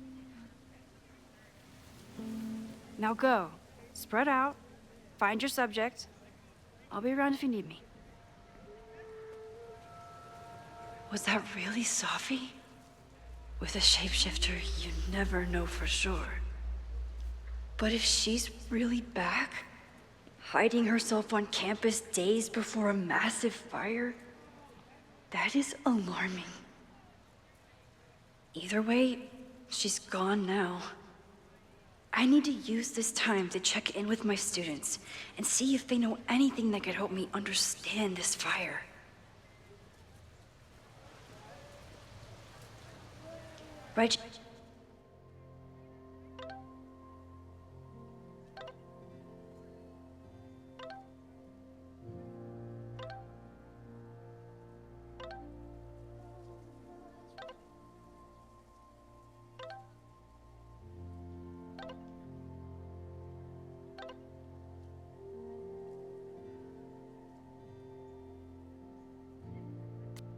Now go. Spread out. Find your subject. I'll be around if you need me. Was that really Safi? With a shapeshifter, you never know for sure. But if she's really back, hiding herself on campus days before a massive fire, that is alarming. Either way, she's gone now. I need to use this time to check in with my students and see if they know anything that could help me understand this fire. Reg...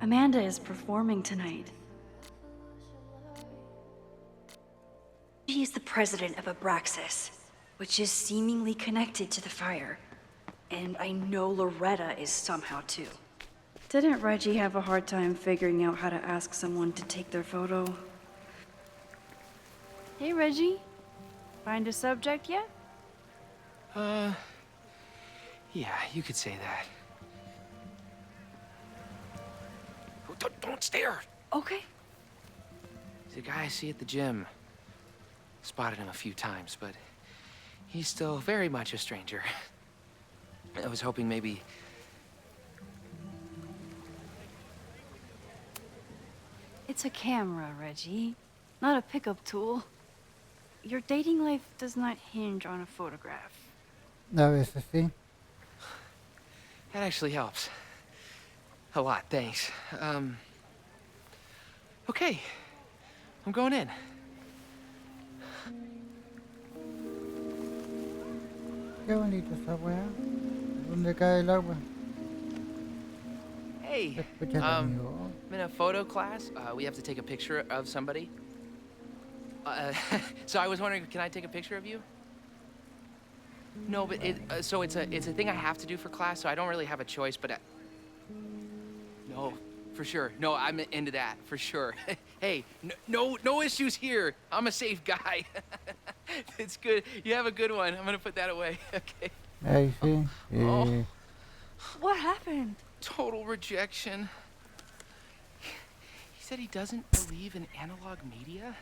Amanda is performing tonight. She is the president of Abraxas, which is seemingly connected to the fire. And I know Loretta is somehow too. Didn't Reggie have a hard time figuring out how to ask someone to take their photo? Hey, Reggie. Find a subject yet? Yeah, you could say that. Don't stare! Okay. He's a guy I see at the gym. Spotted him a few times, but he's still very much a stranger. I was hoping maybe... It's a camera, Reggie. Not a pickup tool. Your dating life does not hinge on a photograph. A veces sí. That actually helps. A lot, thanks. Okay. I'm going in. Qué bonito esa weá. ¿Dónde cae el agua? Hey, Escucha conmigo. I'm in a photo class. We have to take a picture of somebody. So I was wondering, can I take a picture of you? No, but so it's a thing I have to do for class, so I don't really have a choice, but no, for sure. No, I'm into that, for sure. Hey, no issues here. I'm a safe guy. It's good. You have a good one. I'm gonna put that away. Okay. Ahí sí. Oh. What happened? Total rejection. He said he doesn't believe in analog media.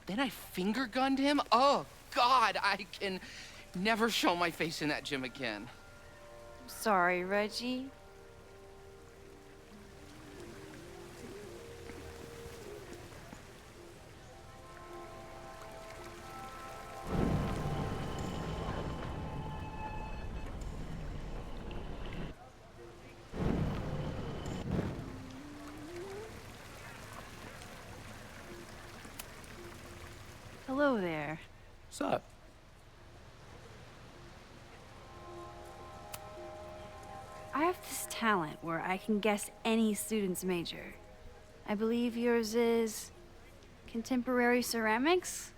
Then I finger gunned him? Oh, God, I can never show my face in that gym again. Sorry, Reggie. Hello there. What's up? I have this talent where I can guess any student's major. I believe yours is contemporary ceramics?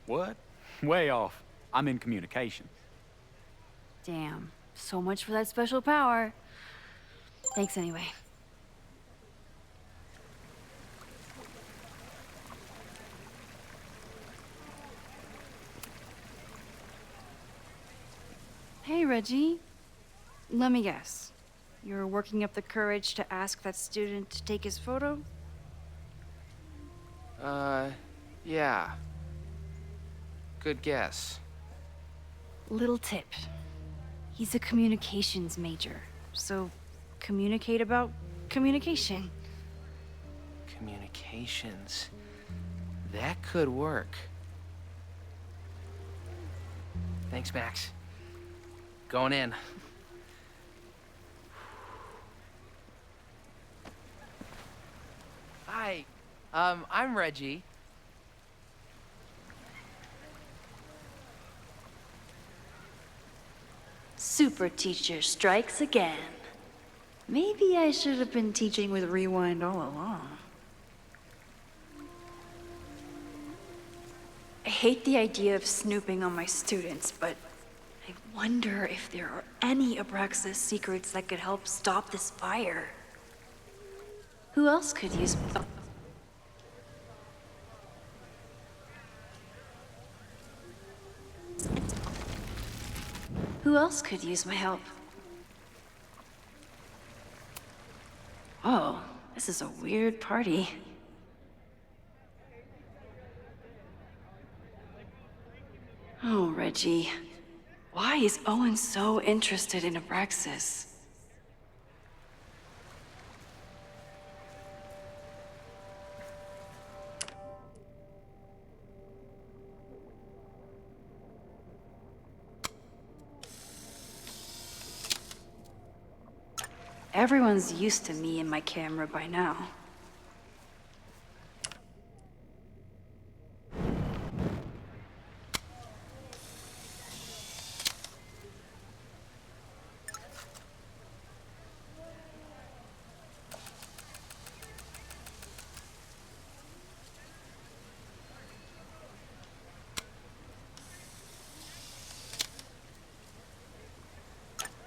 What? Way off. I'm in communications. Damn, so much for that special power. Thanks anyway. Hey, Reggie. Let me guess. You're working up the courage to ask that student to take his photo? Yeah. Good guess. Little tip. He's a communications major, so communicate about communication. Communications. That could work. Thanks, Max. Going in. Hi, I'm Reggie. super teacher strikes again. Maybe I should have been teaching with Rewind all along. I hate the idea of snooping on my students, but I wonder if there are any Abraxas secrets that could help stop this fire. Who else could use... Who else could use my help? Oh, this is a weird party. Oh, Reggie. Why is Owen so interested in Abraxas? Everyone's used to me and my camera by now.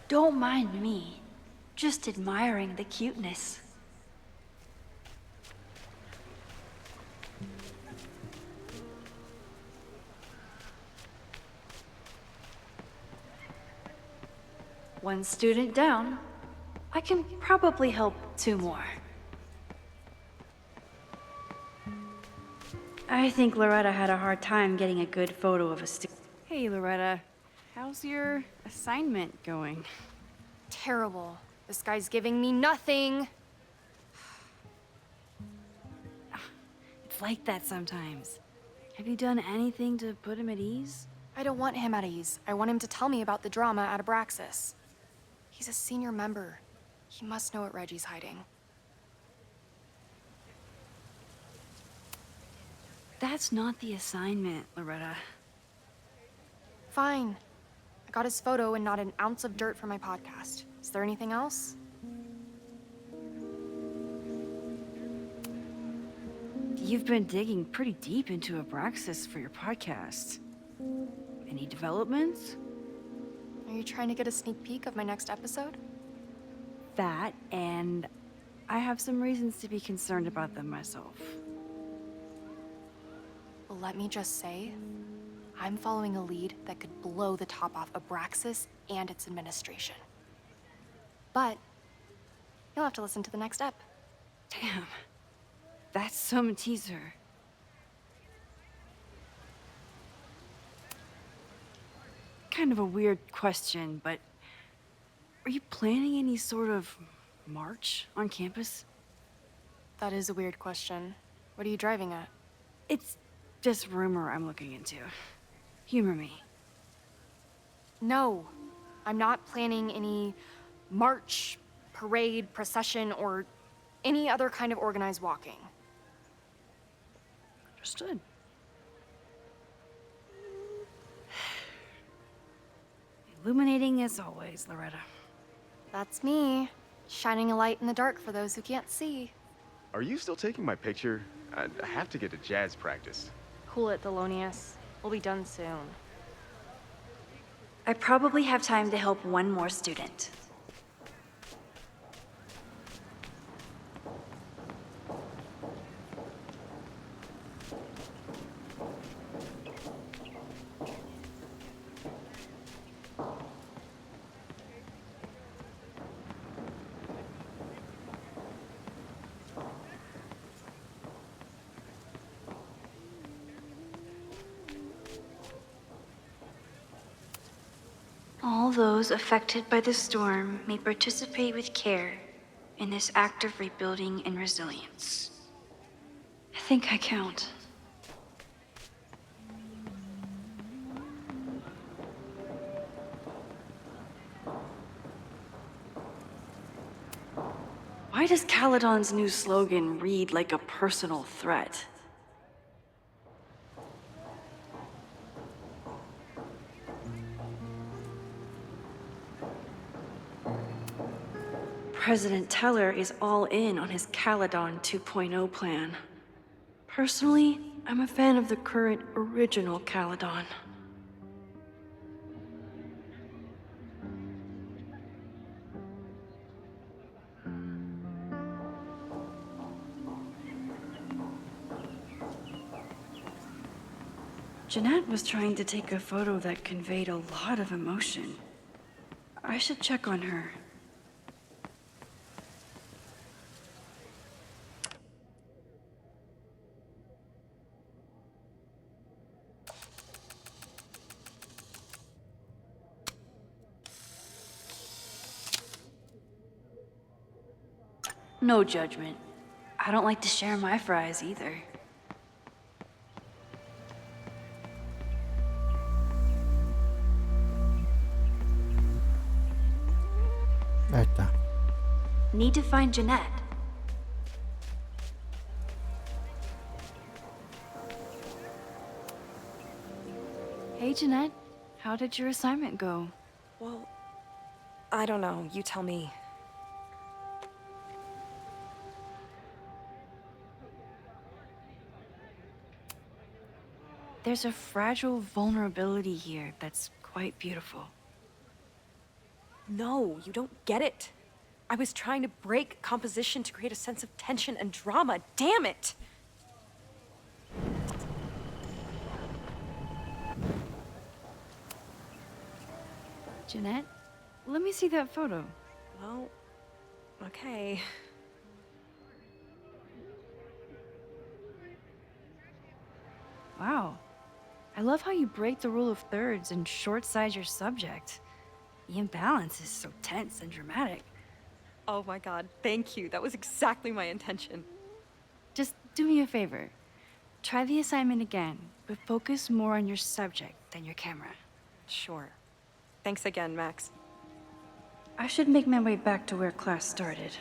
Don't mind me. Just admiring the cuteness. One student down. I can probably help 2 more. I think Loretta had a hard time getting a good photo of a student. Hey, Loretta. How's your assignment going? Terrible. This guy's giving me nothing. It's like that sometimes. Have you done anything to put him at ease? I don't want him at ease. I want him to tell me about the drama at Abraxas. He's a senior member. He must know what Reggie's hiding. That's not the assignment, Loretta. Fine. I got his photo and not an ounce of dirt for my podcast. Is there anything else? You've been digging pretty deep into Abraxas for your podcast. Any developments? Are you trying to get a sneak peek of my next episode? That, and I have some reasons to be concerned about them myself. Well, let me just say, I'm following a lead that could blow the top off Abraxas and its administration. But you'll have to listen to the next ep. Damn. That's some teaser. Kind of a weird question, but are you planning any sort of march on campus? That is a weird question. What are you driving at? It's just rumor I'm looking into. Humor me. No, I'm not planning any march, parade, procession, or any other kind of organized walking. Understood. Illuminating as always, Loretta. That's me, shining a light in the dark for those who can't see. Are you still taking my picture? I have to get to jazz practice. Cool it, Thelonious. We'll be done soon. I probably have time to help one more student. All those affected by the storm may participate with care in this act of rebuilding and resilience. I think I count. Why does Caledon's new slogan read like a personal threat? President Teller is all in on his Caledon 2.0 plan. Personally, I'm a fan of the current original Caledon. Jeanette was trying to take a photo that conveyed a lot of emotion. I should check on her. No judgment. I don't like to share my fries either. Ahí está. Need to find Jeanette. Hey, Jeanette. How did your assignment go? Well, I don't know. You tell me. There's a fragile vulnerability here that's quite beautiful. No, you don't get it. I was trying to break composition to create a sense of tension and drama. Damn it! Jeanette, let me see that photo. Well, okay. Wow. I love how you break the rule of thirds and short-size your subject. The imbalance is so tense and dramatic. Oh my god, thank you. That was exactly my intention. Just do me a favor. Try the assignment again, but focus more on your subject than your camera. Sure. Thanks again, Max. I should make my way back to where class started.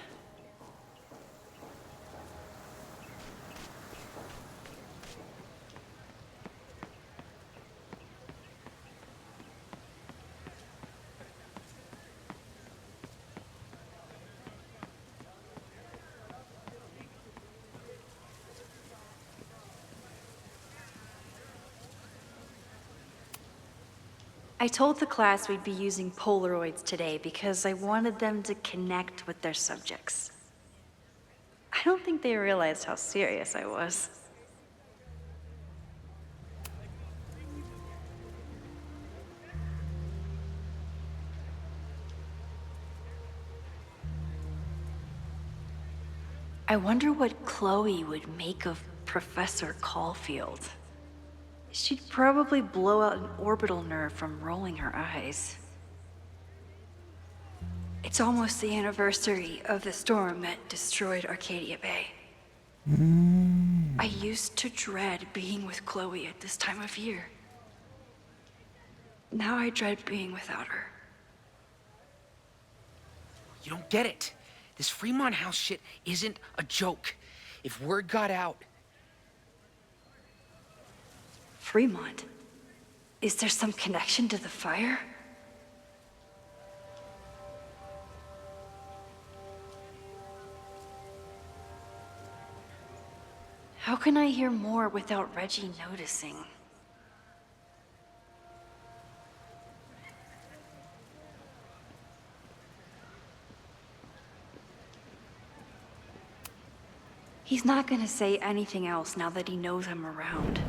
I told the class we'd be using Polaroids today because I wanted them to connect with their subjects. I don't think they realized how serious I was. I wonder what Chloe would make of Professor Caulfield. She'd probably blow out an orbital nerve from rolling her eyes. It's almost the anniversary of the storm that destroyed Arcadia Bay. I used to dread being with Chloe at this time of year. Now I dread being without her. You don't get it. This Fremont House shit isn't a joke. If word got out... Fremont? Is there some connection to the fire? How can I hear more without Reggie noticing? He's not gonna say anything else now that he knows I'm around.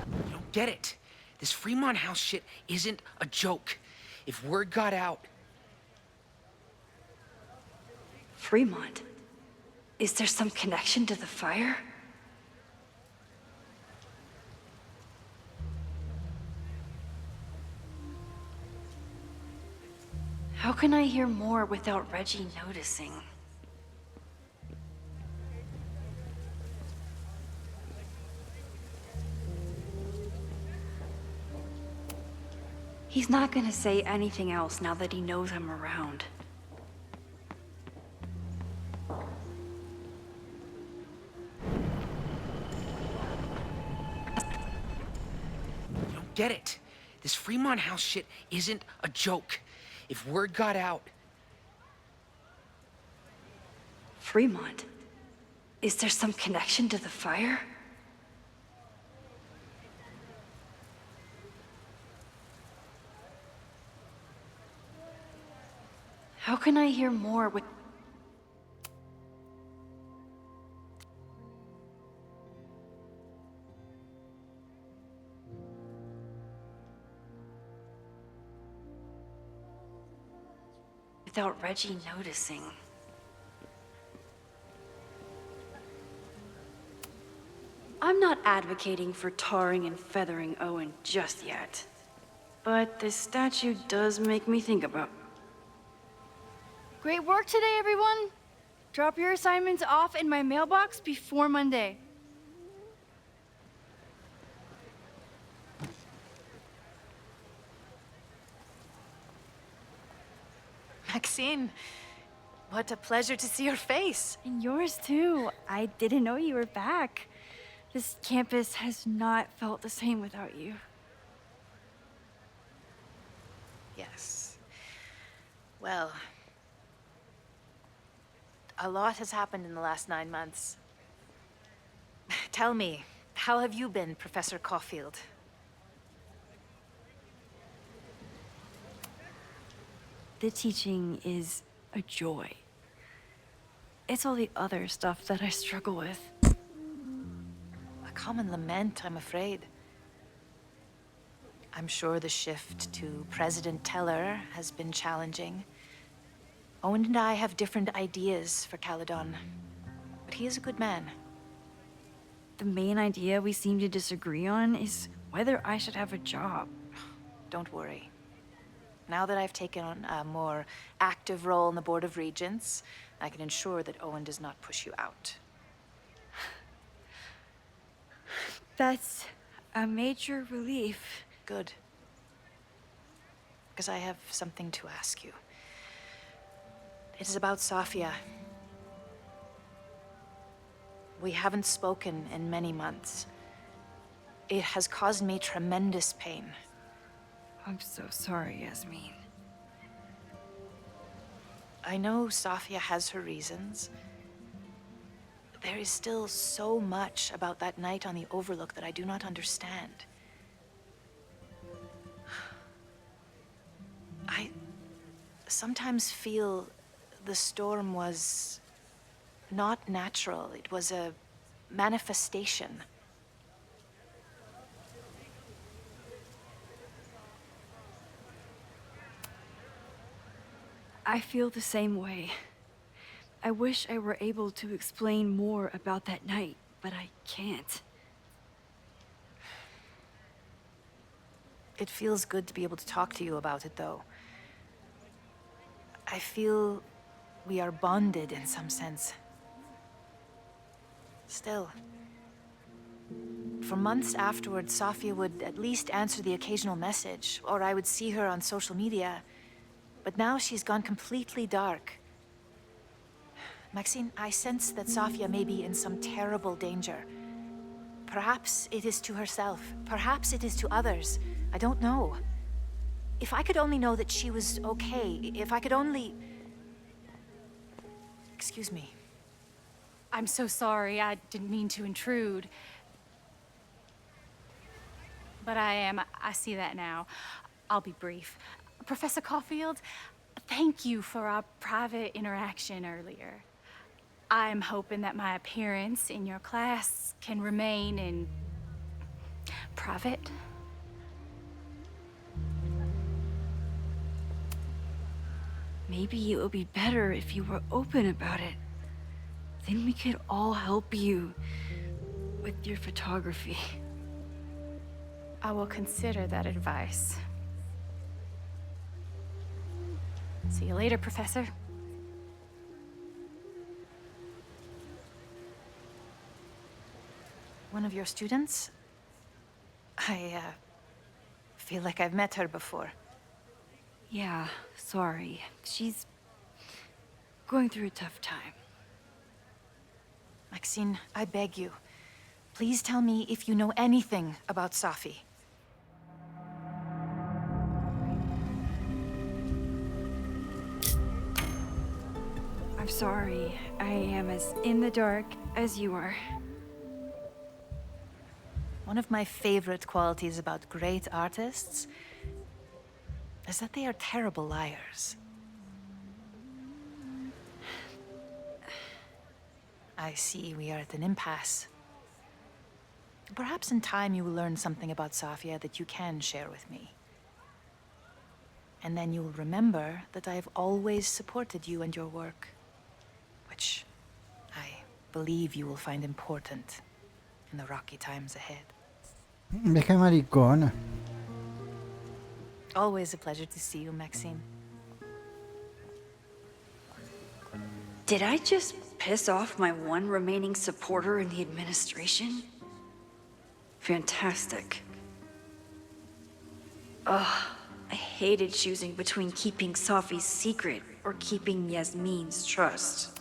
You don't get it. This Fremont House shit isn't a joke. If word got out... Fremont? Is there some connection to the fire? How can I hear more without Reggie noticing? He's not gonna say anything else now that he knows I'm around. You don't get it. This Fremont House shit isn't a joke. If word got out... Fremont? Is there some connection to the fire? How can I hear more with... without Reggie noticing? I'm not advocating for tarring and feathering Owen just yet. But this statue does make me think about... Great work today, everyone. Drop your assignments off in my mailbox before Monday. Maxine, what a pleasure to see your face. And yours too. I didn't know you were back. This campus has not felt the same without you. Yes. Well, a lot has happened in the last 9 months. Tell me, how have you been, Professor Caulfield? The teaching is a joy. It's all the other stuff that I struggle with. A common lament, I'm afraid. I'm sure the shift to President Teller has been challenging. Owen and I have different ideas for Caledon, but he is a good man. The main idea we seem to disagree on is whether I should have a job. Don't worry. Now that I've taken on a more active role in the Board of Regents, I can ensure that Owen does not push you out. That's a major relief. Good. Because I have something to ask you. It is about Safia. We haven't spoken in many months. It has caused me tremendous pain. I'm so sorry, Yasmin. I know Safia has her reasons. There is still so much about that night on the Overlook that I do not understand. I sometimes feel the storm was not natural. It was a manifestation. I feel the same way. I wish I were able to explain more about that night, but I can't. It feels good to be able to talk to you about it, though. I feel we are bonded in some sense. Still, for months afterwards, Safia would at least answer the occasional message, or I would see her on social media. But now she's gone completely dark. Maxine, I sense that Safia may be in some terrible danger. Perhaps it is to herself. Perhaps it is to others. I don't know. If I could only know that she was okay, if I could only... Excuse me. I'm so sorry. I didn't mean to intrude. But I see that now. I'll be brief. Professor Caulfield, thank you for our private interaction earlier. I'm hoping that my appearance in your class can remain in private. Maybe it would be better if you were open about it. Then we could all help you with your photography. I will consider that advice. See you later, Professor. One of your students? I feel like I've met her before. Yeah, sorry. She's going through a tough time. Maxine, I beg you. Please tell me if you know anything about Safi. I'm sorry. I am as in the dark as you are. One of my favorite qualities about great artists is that they are terrible liars. I see we are at an impasse. Perhaps in time you will learn something about Safia that you can share with me. And then you will remember that I have always supported you and your work, which I believe you will find important in the rocky times ahead. Deja maricona. Always a pleasure to see you, Maxime. Did I just piss off my one remaining supporter in the administration? Fantastic. Ugh, I hated choosing between keeping Safi's secret or keeping Yasmin's trust.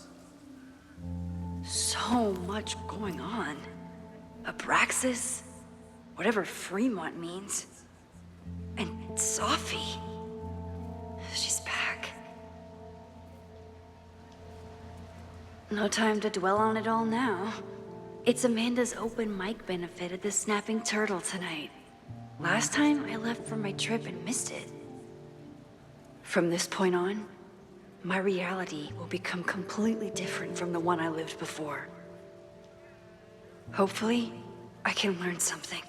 So much going on. Abraxas, whatever Fremont means, and Safi. She's back. No time to dwell on it all now. It's Amanda's open mic benefit at the Snapping Turtle tonight. Last time I left for my trip and missed it. From this point on, my reality will become completely different from the one I lived before. Hopefully, I can learn something.